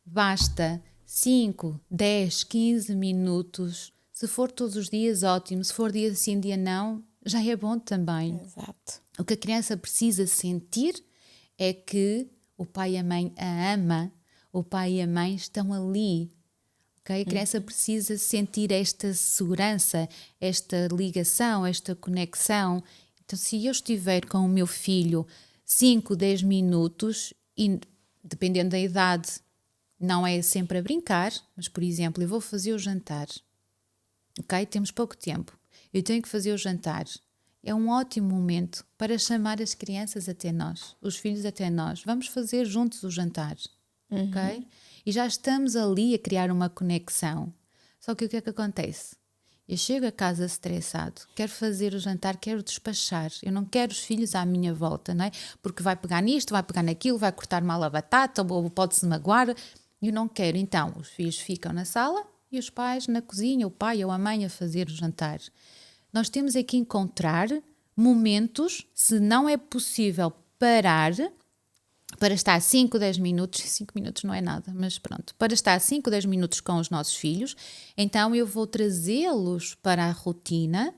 Basta 5, 10, 15 minutos. Se for todos os dias, ótimo. Se for dia sim, dia não, já é bom também. Exato. O que a criança precisa sentir é que o pai e a mãe a ama, o pai e a mãe estão ali. Okay? A criança precisa sentir esta segurança, esta ligação, esta conexão. Então, se eu estiver com o meu filho 5, 10 minutos, e dependendo da idade, não é sempre a brincar, mas, por exemplo, eu vou fazer o jantar. Ok? Temos pouco tempo. Eu tenho que fazer o jantar. É um ótimo momento para chamar as crianças até nós, os filhos até nós. Vamos fazer juntos o jantar. Ok? E já estamos ali a criar uma conexão. Só que o que é que acontece? Eu chego a casa estressado, quero fazer o jantar, quero despachar. Eu não quero os filhos à minha volta, não é? Porque vai pegar nisto, vai pegar naquilo, vai cortar mal a batata, ou pode-se magoar. Eu não quero. Então, os filhos ficam na sala e os pais na cozinha, o pai ou a mãe a fazer o jantar. Nós temos aqui que encontrar momentos, se não é possível parar, para estar 5, 10 minutos, 5 minutos não é nada, mas pronto, para estar 5, 10 minutos com os nossos filhos, então eu vou trazê-los para a rotina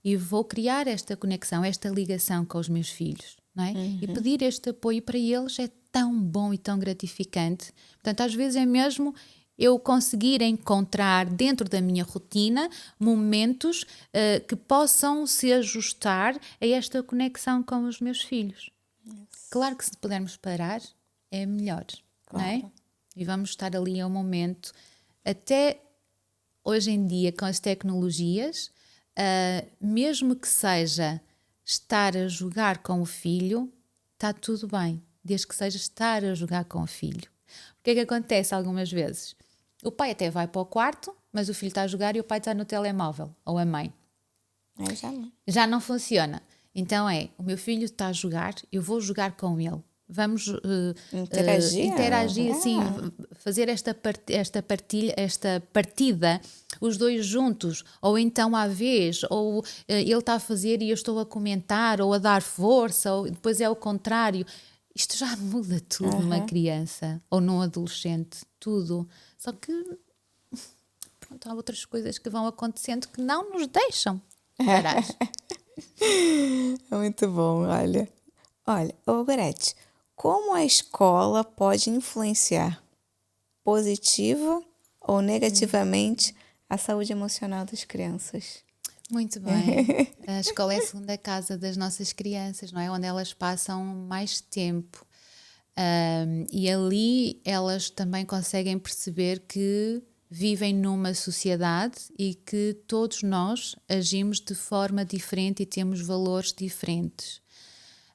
e vou criar esta conexão, esta ligação com os meus filhos, não é? E pedir este apoio para eles é tão bom e tão gratificante. Portanto, às vezes é mesmo eu conseguir encontrar dentro da minha rotina momentos que possam se ajustar a esta conexão com os meus filhos. Claro que se pudermos parar, é melhor, Claro. não é? E vamos estar ali a um momento, até hoje em dia com as tecnologias, mesmo que seja estar a jogar com o filho, está tudo bem, desde que seja estar a jogar com o filho. O que é que acontece algumas vezes? O pai até vai para o quarto, mas o filho está a jogar e o pai está no telemóvel, ou a mãe. Já não. Já não funciona. Então o meu filho está a jogar, eu vou jogar com ele. Vamos interagir assim, fazer esta partida, os dois juntos, ou então à vez, ou ele está a fazer e eu estou a comentar, ou a dar força, ou depois é o contrário. Isto já muda tudo numa criança, ou num adolescente, tudo. Só que, pronto, há outras coisas que vão acontecendo que não nos deixam parar. Muito bom, olha. Olha, Gorete, como a escola pode influenciar positiva ou negativamente a saúde emocional das crianças? Muito bem. A escola é a segunda casa das nossas crianças, não é? Onde elas passam mais tempo. E ali elas também conseguem perceber que vivem numa sociedade e que todos nós agimos de forma diferente e temos valores diferentes.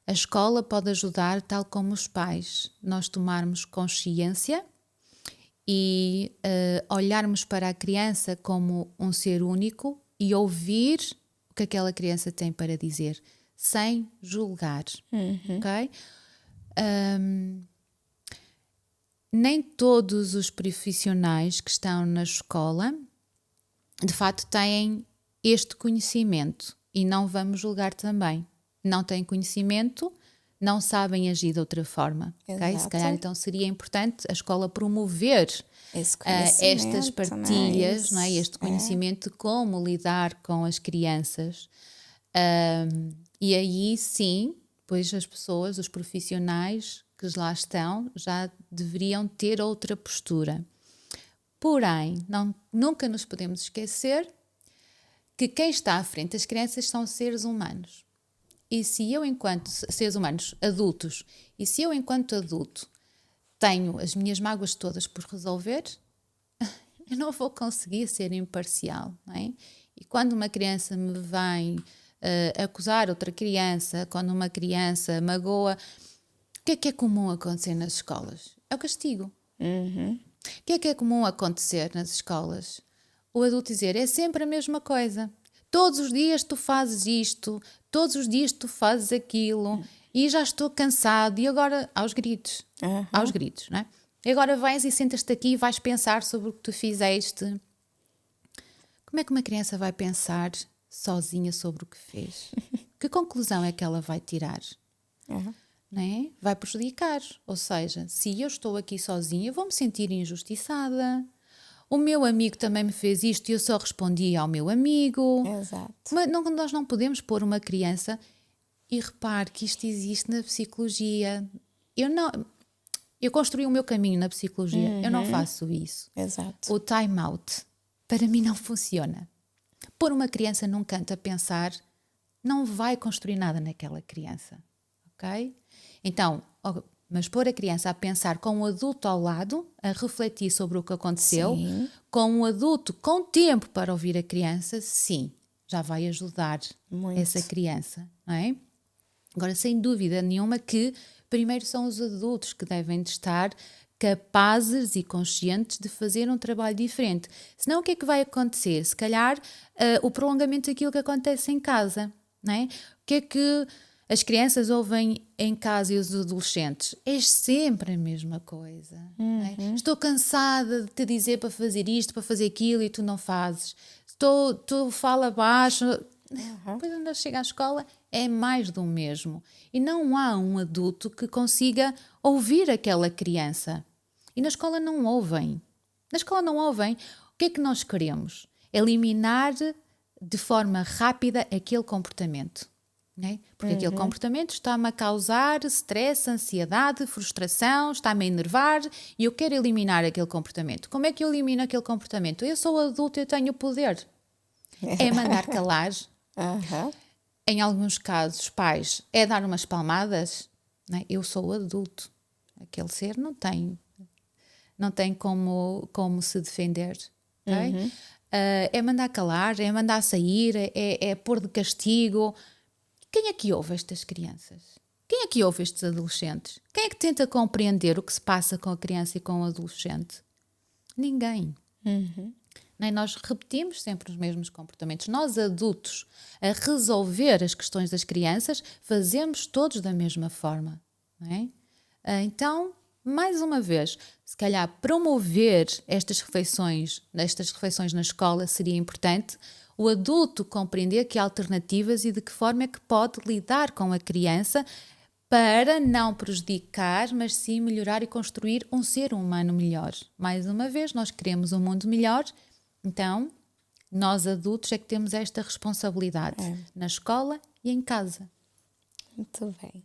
A escola pode ajudar, tal como os pais, nós tomarmos consciência e olharmos para a criança como um ser único e ouvir o que aquela criança tem para dizer, sem julgar, ok? Nem todos os profissionais que estão na escola, de facto, têm este conhecimento e não vamos julgar também. Não têm conhecimento, não sabem agir de outra forma. Okay? Se calhar então seria importante a escola promover estas partilhas, não é? Este conhecimento de como lidar com as crianças. E aí sim, pois as pessoas, os profissionais que lá estão, já deveriam ter outra postura. Porém, nunca nos podemos esquecer que quem está à frente das crianças são seres humanos. E se eu, enquanto seres humanos adultos, e se eu, enquanto adulto, tenho as minhas mágoas todas por resolver, eu não vou conseguir ser imparcial, não é? E quando uma criança me vem acusar outra criança, quando uma criança magoa, o que é comum acontecer nas escolas? É o castigo. O que é comum acontecer nas escolas? O adulto dizer, é sempre a mesma coisa. Todos os dias tu fazes isto, todos os dias tu fazes aquilo, e já estou cansado, e agora, aos gritos, não é? E agora vais e sentas-te aqui e vais pensar sobre o que tu fizeste. Como é que uma criança vai pensar sozinha sobre o que fez? Que conclusão é que ela vai tirar? Não é? Vai prejudicar. Ou seja, se eu estou aqui sozinha, eu vou me sentir injustiçada. O meu amigo também me fez isto e eu só respondi ao meu amigo. Exato. Mas nós não podemos pôr uma criança, e repare que isto existe na psicologia. Eu construí o meu caminho na psicologia, eu não faço isso. Exato. O time out, para mim, não funciona. Pôr uma criança num canto a pensar não vai construir nada naquela criança, ok? Então, mas pôr a criança a pensar com um adulto ao lado, a refletir sobre o que aconteceu, com um adulto com tempo para ouvir a criança, sim, já vai ajudar essa criança, não é? Agora, sem dúvida nenhuma que primeiro são os adultos que devem de estar capazes e conscientes de fazer um trabalho diferente. Senão, o que é que vai acontecer? Se calhar, o prolongamento daquilo que acontece em casa, não é? O que é que As crianças ouvem em casa e os adolescentes, é sempre a mesma coisa. Não é? Estou cansada de te dizer para fazer isto, para fazer aquilo e tu não fazes. Tu fala baixo. Depois quando chega à escola é mais do mesmo. E não há um adulto que consiga ouvir aquela criança. E na escola não ouvem. Na escola não ouvem. O que é que nós queremos? Eliminar de forma rápida aquele comportamento. Né? Porque aquele comportamento está-me a causar stress, ansiedade, frustração, está-me a enervar e eu quero eliminar aquele comportamento. Como é que eu elimino aquele comportamento? Eu sou adulto e eu tenho poder. É mandar calar. Em alguns casos, pais, é dar umas palmadas. Né? Eu sou adulto. Aquele ser não tem como se defender. Okay? É mandar calar, é mandar sair, é pôr de castigo. Quem é que ouve estas crianças? Quem é que ouve estes adolescentes? Quem é que tenta compreender o que se passa com a criança e com o adolescente? Ninguém. Nem nós repetimos sempre os mesmos comportamentos. Nós, adultos, a resolver as questões das crianças, fazemos todos da mesma forma. Não é? Então, mais uma vez, se calhar promover estas refeições na escola seria importante. O adulto compreender que há alternativas e de que forma é que pode lidar com a criança para não prejudicar, mas sim melhorar e construir um ser humano melhor. Mais uma vez, nós queremos um mundo melhor, então nós adultos é que temos esta responsabilidade na escola e em casa. Muito bem.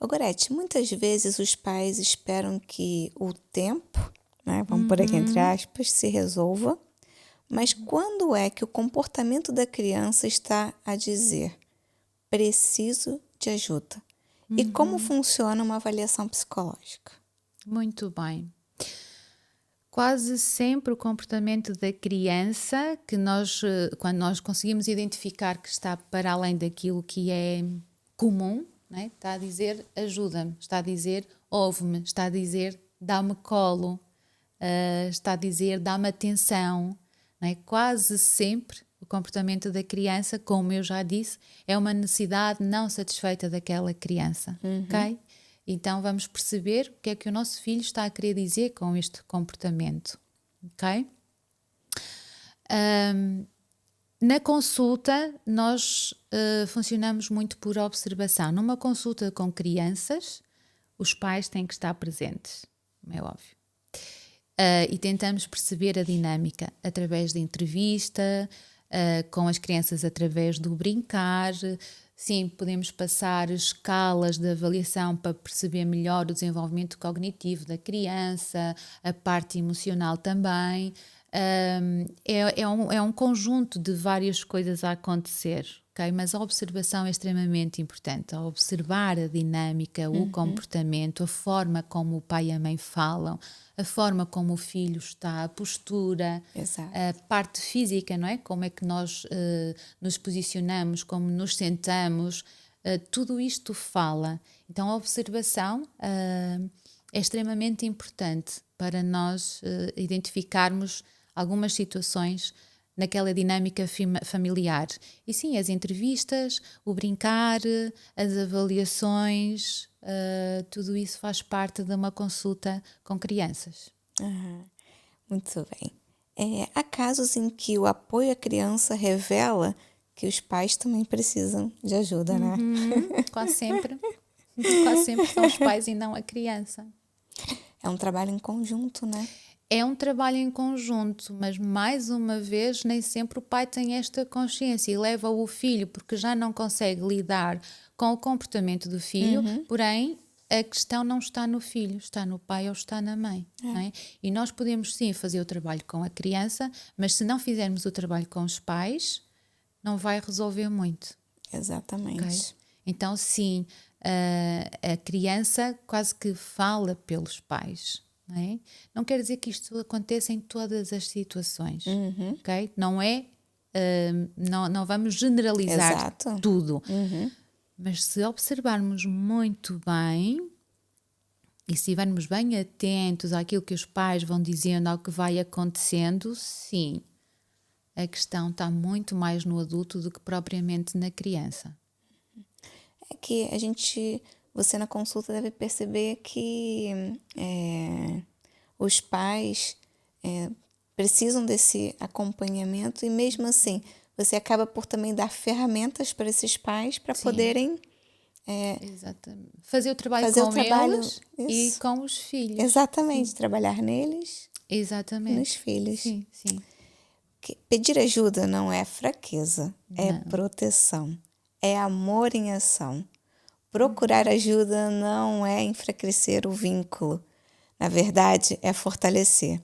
Gorete, muitas vezes os pais esperam que o tempo, né, vamos por aqui entre aspas, se resolva. Mas quando é que o comportamento da criança está a dizer preciso de ajuda? E como funciona uma avaliação psicológica? Muito bem. Quase sempre o comportamento da criança, quando nós conseguimos identificar que está para além daquilo que é comum, né? Está a dizer ajuda-me, está a dizer ouve-me, está a dizer dá-me colo, está a dizer dá-me atenção. É? Quase sempre o comportamento da criança, como eu já disse, é uma necessidade não satisfeita daquela criança. Okay? Então vamos perceber o que é que o nosso filho está a querer dizer com este comportamento. Okay? Na consulta, nós funcionamos muito por observação. Numa consulta com crianças, os pais têm que estar presentes, é óbvio. E tentamos perceber a dinâmica através de entrevista, com as crianças através do brincar. Sim, podemos passar escalas de avaliação para perceber melhor o desenvolvimento cognitivo da criança, a parte emocional também. É um conjunto de várias coisas a acontecer. Okay? Mas a observação é extremamente importante. A observar a dinâmica, o comportamento, a forma como o pai e a mãe falam, a forma como o filho está, a postura, Exato. a parte física, não é? Como é que nós nos posicionamos, como nos sentamos, tudo isto fala. Então a observação é extremamente importante para nós identificarmos algumas situações naquela dinâmica familiar. E sim, as entrevistas, o brincar, as avaliações, tudo isso faz parte de uma consulta com crianças. Muito bem. Há casos em que o apoio à criança revela que os pais também precisam de ajuda, né? Quase sempre. Quase sempre são os pais e não a criança. É um trabalho em conjunto, né? É um trabalho em conjunto, mas mais uma vez nem sempre o pai tem esta consciência e leva o filho porque já não consegue lidar com o comportamento do filho, porém a questão não está no filho, está no pai ou está na mãe. Não é? E nós podemos sim fazer o trabalho com a criança, mas se não fizermos o trabalho com os pais, não vai resolver muito. Exatamente. Okay? Então sim, a criança quase que fala pelos pais. Não é? Não quer dizer que isto aconteça em todas as situações, ok? Não é, não vamos generalizar Exato. tudo, mas se observarmos muito bem e se estivermos bem atentos àquilo que os pais vão dizendo, ao que vai acontecendo, sim, a questão está muito mais no adulto do que propriamente na criança. é que você na consulta deve perceber que os pais precisam desse acompanhamento e mesmo assim você acaba por também dar ferramentas para esses pais para poderem Exatamente. Fazer o trabalho fazer o com trabalho. eles e Isso. com os filhos. Exatamente, trabalhar neles e Exatamente. nos filhos. Sim, sim. Pedir ajuda não é fraqueza, é proteção, é amor em ação. Procurar ajuda não é enfraquecer o vínculo, na verdade é fortalecer,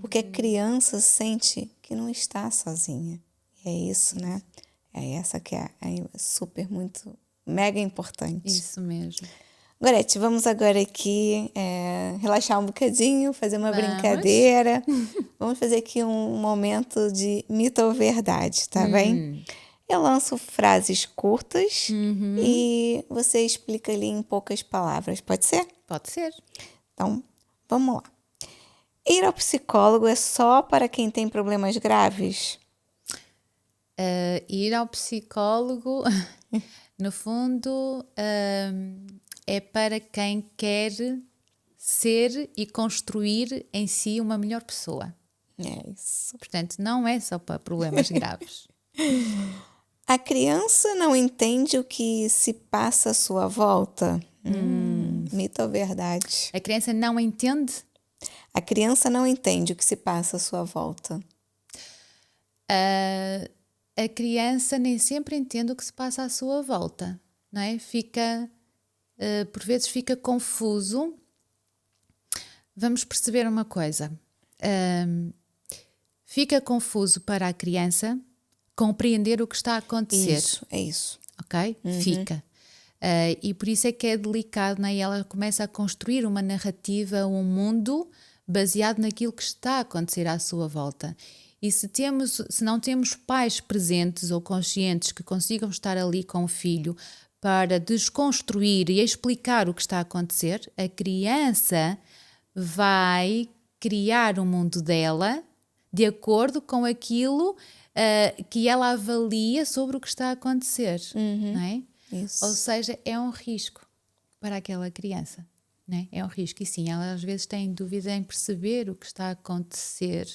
porque a criança sente que não está sozinha. E é isso, né? É essa que é super, muito, mega importante. Isso mesmo. Gorete, vamos agora aqui relaxar um bocadinho, fazer uma Vamos. brincadeira. Vamos fazer aqui um momento de mito ou verdade, tá bem? Eu lanço frases curtas e você explica ali em poucas palavras, pode ser? Pode ser. Então, vamos lá. Ir ao psicólogo é só para quem tem problemas graves? Ir ao psicólogo, no fundo, é para quem quer ser e construir em si uma melhor pessoa. É isso. Portanto, não é só para problemas graves. A criança não entende o que se passa à sua volta? Mito ou verdade? A criança não entende? A criança não entende o que se passa à sua volta. A criança nem sempre entende o que se passa à sua volta, não é? Por vezes fica confuso. Vamos perceber uma coisa. Fica confuso para a criança compreender o que está a acontecer. Isso, é isso. Ok? Fica. E por isso é que é delicado, né? E ela começa a construir uma narrativa, um mundo baseado naquilo que está a acontecer à sua volta. E se não temos pais presentes ou conscientes que consigam estar ali com o filho para desconstruir e explicar o que está a acontecer, a criança vai criar o mundo dela de acordo com aquilo que ela avalia sobre o que está a acontecer, não é? Isso. Ou seja, é um risco para aquela criança, não é? É um risco. E sim, ela às vezes tem dúvida em perceber o que está a acontecer.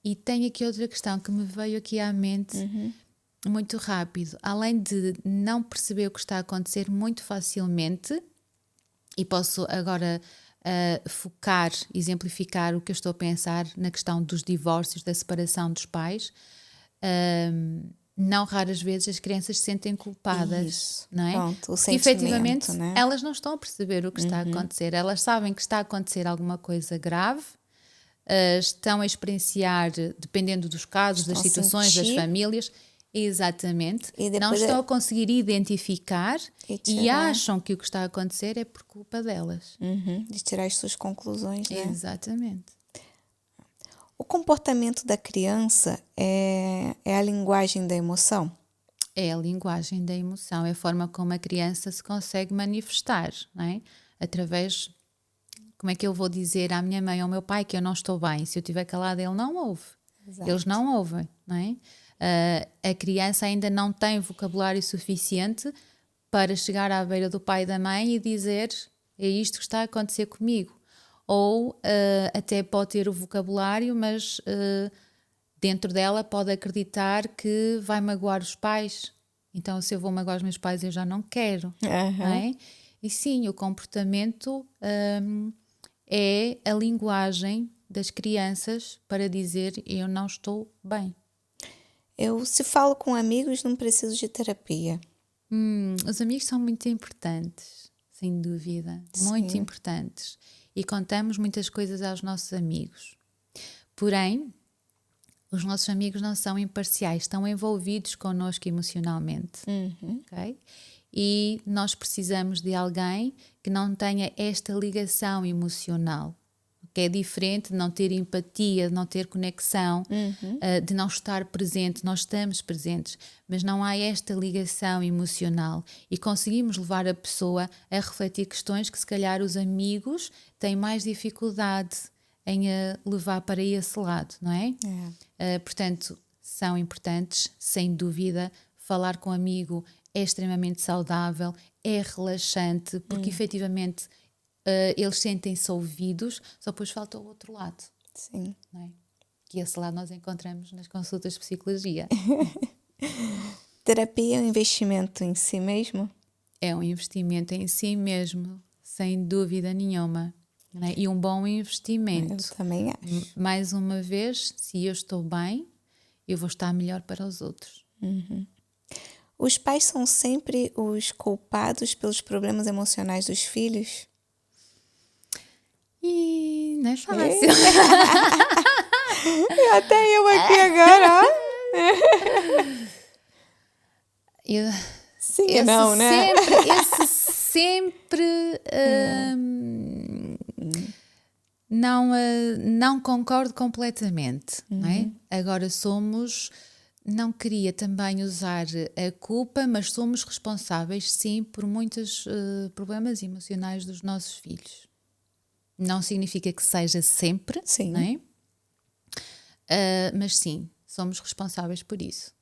E tem aqui outra questão que me veio aqui à mente muito rápido. Além de não perceber o que está a acontecer muito facilmente, e posso agora focar, exemplificar o que eu estou a pensar na questão dos divórcios, da separação dos pais, não raras vezes as crianças se sentem culpadas, Isso. não é? Pronto, o Porque sentimento, efetivamente né? elas não estão a perceber o que está a acontecer. Elas sabem que está a acontecer alguma coisa grave, estão a experienciar, dependendo dos casos, das Estão a situações, das sentir. famílias, exatamente, E não depois estão a conseguir identificar E e tirar. acham que o que está a acontecer é por culpa delas. De tirar as suas conclusões, né? Exatamente. O comportamento da criança é a linguagem da emoção? É a linguagem da emoção, é a forma como a criança se consegue manifestar, não é? Através, como é que eu vou dizer à minha mãe ou ao meu pai que eu não estou bem? Se eu estiver calada, ele não ouve. Exato. Eles não ouvem, não é? A criança ainda não tem vocabulário suficiente para chegar à beira do pai e da mãe e dizer: é isto que está a acontecer comigo. Ou até pode ter o vocabulário, mas dentro dela pode acreditar que vai magoar os pais. Então, se eu vou magoar os meus pais, eu já não quero. Não é? E sim, o comportamento é a linguagem das crianças para dizer: eu não estou bem. Se falo com amigos, não preciso de terapia. Os amigos são muito importantes, sem dúvida, muito importantes. E contamos muitas coisas aos nossos amigos. Porém, os nossos amigos não são imparciais, estão envolvidos connosco emocionalmente. Okay? E nós precisamos de alguém que não tenha esta ligação emocional. Que é diferente de não ter empatia, de não ter conexão, de não estar presente. Nós estamos presentes, mas não há esta ligação emocional e conseguimos levar a pessoa a refletir questões que se calhar os amigos têm mais dificuldade em levar para esse lado, não é? Portanto, são importantes, sem dúvida. Falar com um amigo é extremamente saudável, é relaxante, porque efetivamente eles sentem-se ouvidos, só depois falta o outro lado. Sim. Não é? Que esse lado nós encontramos nas consultas de psicologia. Terapia é um investimento em si mesmo? É um investimento em si mesmo, sem dúvida nenhuma. Não é? E um bom Eu investimento. também acho. Mais uma vez, se eu estou bem, eu vou estar melhor para os outros. Os pais são sempre os culpados pelos problemas emocionais dos filhos? E não é fácil. Até eu aqui agora, ó. Eu, Sim e não, né? esse sempre não concordo completamente, não é? Agora não queria também usar a culpa, mas somos responsáveis sim por muitos problemas emocionais dos nossos filhos. Não significa que seja sempre, Sim. não é? Mas sim, somos responsáveis por isso.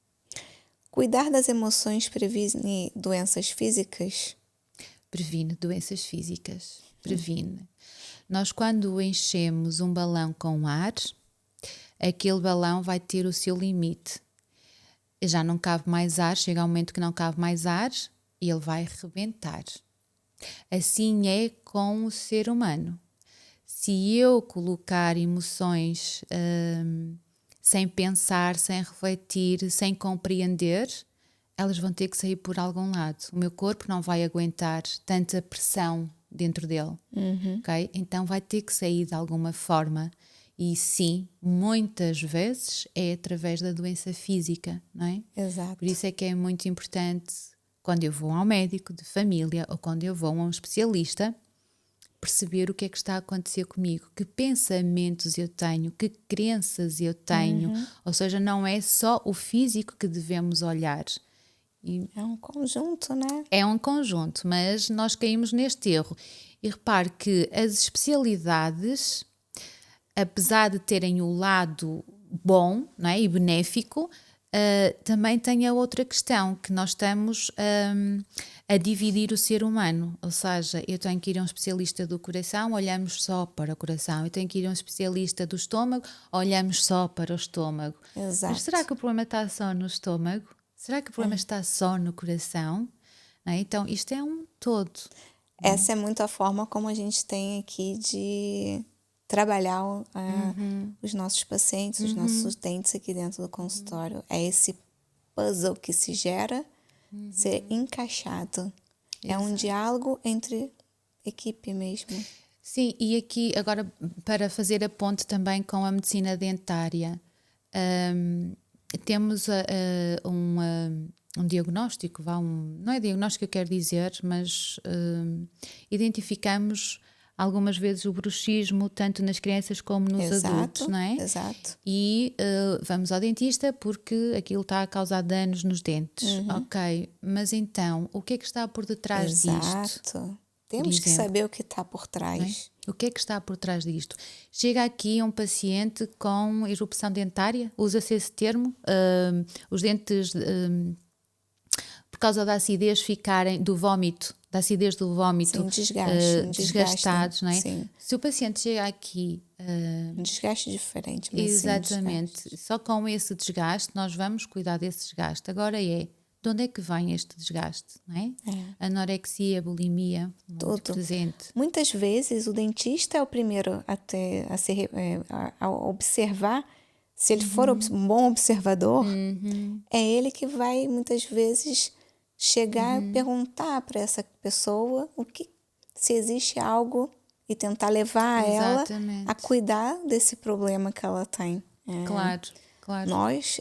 Cuidar das emoções previne doenças físicas? Previne doenças físicas. Previne. Nós, quando enchemos um balão com ar, aquele balão vai ter o seu limite. Já não cabe mais ar, chega um momento que não cabe mais ar e ele vai rebentar. Assim é com o ser humano. Se eu colocar emoções sem pensar, sem refletir, sem compreender, elas vão ter que sair por algum lado. O meu corpo não vai aguentar tanta pressão dentro dele, ok? Então vai ter que sair de alguma forma. E sim, muitas vezes é através da doença física, não é? Exato. Por isso é que é muito importante, quando eu vou ao médico de família ou quando eu vou a um especialista, perceber o que é que está a acontecer comigo, que pensamentos eu tenho, que crenças eu tenho. Ou seja, não é só o físico que devemos olhar. E É um conjunto, né? é um conjunto, mas nós caímos neste erro. E repare que as especialidades, apesar de terem o lado bom, não é, e benéfico, também tem a outra questão, que nós estamos a dividir o ser humano. Ou seja, eu tenho que ir a um especialista do coração, olhamos só para o coração. Eu tenho que ir a um especialista do estômago, olhamos só para o estômago. Exato. Mas será que o problema está só no estômago? Será que o problema está só no coração? Não é? Então, isto é um todo. Essa é muito a forma como a gente tem aqui de trabalhar os nossos pacientes, os nossos utentes aqui dentro do consultório. É esse puzzle que se gera ser encaixado. É um diálogo entre equipe mesmo. Sim, e aqui agora para fazer a ponte também com a medicina dentária, temos um diagnóstico, não é diagnóstico que eu quero dizer, mas identificamos algumas vezes o bruxismo tanto nas crianças como nos adultos, não é? Exato. E vamos ao dentista porque aquilo está a causar danos nos dentes. Ok, mas então, o que é que está por detrás disto? Exato. Temos que saber o que está por trás. O que é que está por trás disto? Chega aqui um paciente com erupção dentária, usa-se esse termo, os dentes, por causa da acidez ficarem, do vómito, da acidez do vómito, Sim, desgaste, desgastados, não é? Sim. Se o paciente chega aqui... um desgaste diferente, mas exatamente, sim, só com esse desgaste nós vamos cuidar desse desgaste. Agora de onde é que vem este desgaste, não é? Anorexia, bulimia, muito presente. Muitas vezes o dentista é o primeiro a observar. Se ele for um bom observador, é ele que vai muitas vezes chegar e perguntar para essa pessoa se existe algo e tentar levar ela a cuidar desse problema que ela tem. Claro. Nós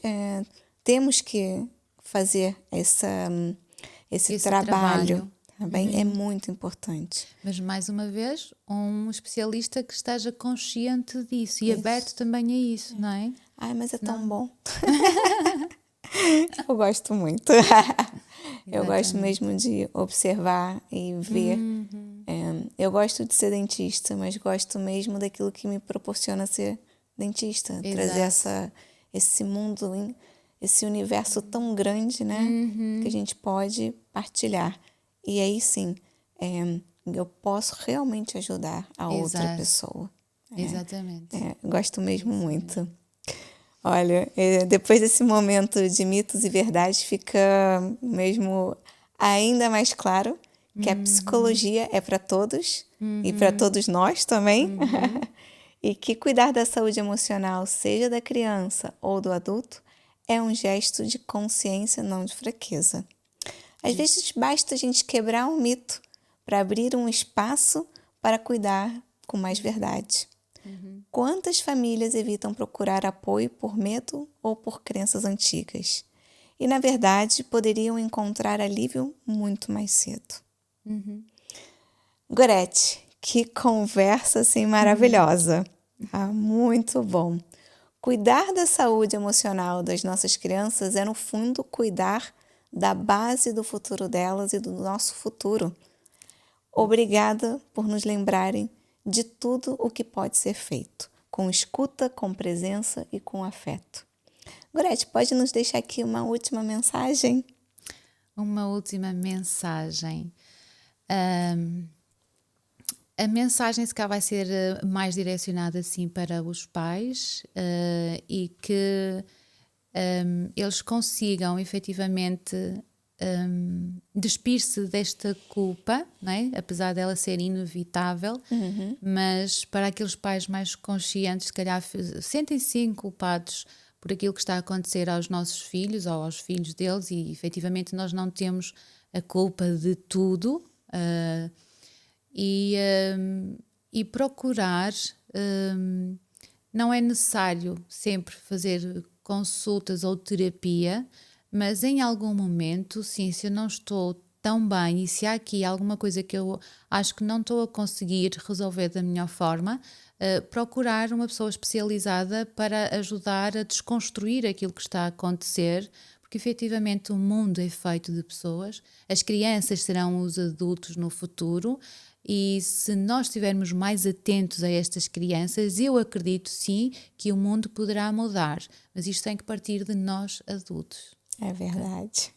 temos que fazer esse trabalho. Também é muito importante. Mas, mais uma vez, um especialista que esteja consciente disso e aberto também a isso, não é? Ai, mas é tão bom. Eu gosto muito. Eu gosto mesmo de observar e ver. Eu gosto de ser dentista, mas gosto mesmo daquilo que me proporciona ser dentista. Trazer esse mundo esse universo tão grande, né? Que a gente pode partilhar. E aí sim, eu posso realmente ajudar a outra Exato. pessoa. Exatamente. Gosto mesmo muito. Olha, depois desse momento de mitos e verdades, fica mesmo ainda mais claro que a psicologia é para todos e para todos nós também. E que cuidar da saúde emocional, seja da criança ou do adulto, é um gesto de consciência, não de fraqueza. Às vezes basta a gente quebrar um mito para abrir um espaço para cuidar com mais verdade. Quantas famílias evitam procurar apoio por medo ou por crenças antigas? E, na verdade, poderiam encontrar alívio muito mais cedo. Gorete, que conversa assim maravilhosa. Muito bom. Cuidar da saúde emocional das nossas crianças é, no fundo, cuidar da base do futuro delas e do nosso futuro. Obrigada por nos lembrarem de tudo o que pode ser feito, com escuta, com presença e com afeto. Gorete, pode nos deixar aqui uma última mensagem? Uma última mensagem. A mensagem se calhar vai ser mais direcionada assim para os pais e que eles consigam efetivamente despir-se desta culpa, não é? Apesar dela ser inevitável, mas para aqueles pais mais conscientes, se calhar sentem-se culpados por aquilo que está a acontecer aos nossos filhos ou aos filhos deles, e efetivamente nós não temos a culpa de tudo. E procurar, não é necessário sempre fazer consultas ou terapia, mas em algum momento, sim, se eu não estou tão bem e se há aqui alguma coisa que eu acho que não estou a conseguir resolver da melhor forma, procurar uma pessoa especializada para ajudar a desconstruir aquilo que está a acontecer, porque efetivamente o mundo é feito de pessoas, as crianças serão os adultos no futuro. E se nós estivermos mais atentos a estas crianças, eu acredito sim que o mundo poderá mudar, mas isto tem que partir de nós adultos. É verdade.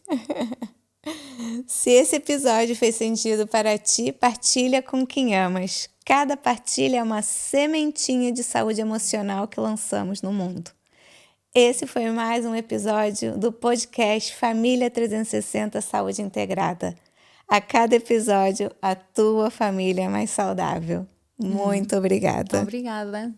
Se esse episódio fez sentido para ti, partilha com quem amas. Cada partilha é uma sementinha de saúde emocional que lançamos no mundo. Esse foi mais um episódio do podcast Família 360 Saúde Integrada. A cada episódio, a tua família é mais saudável. Muito obrigada. Obrigada.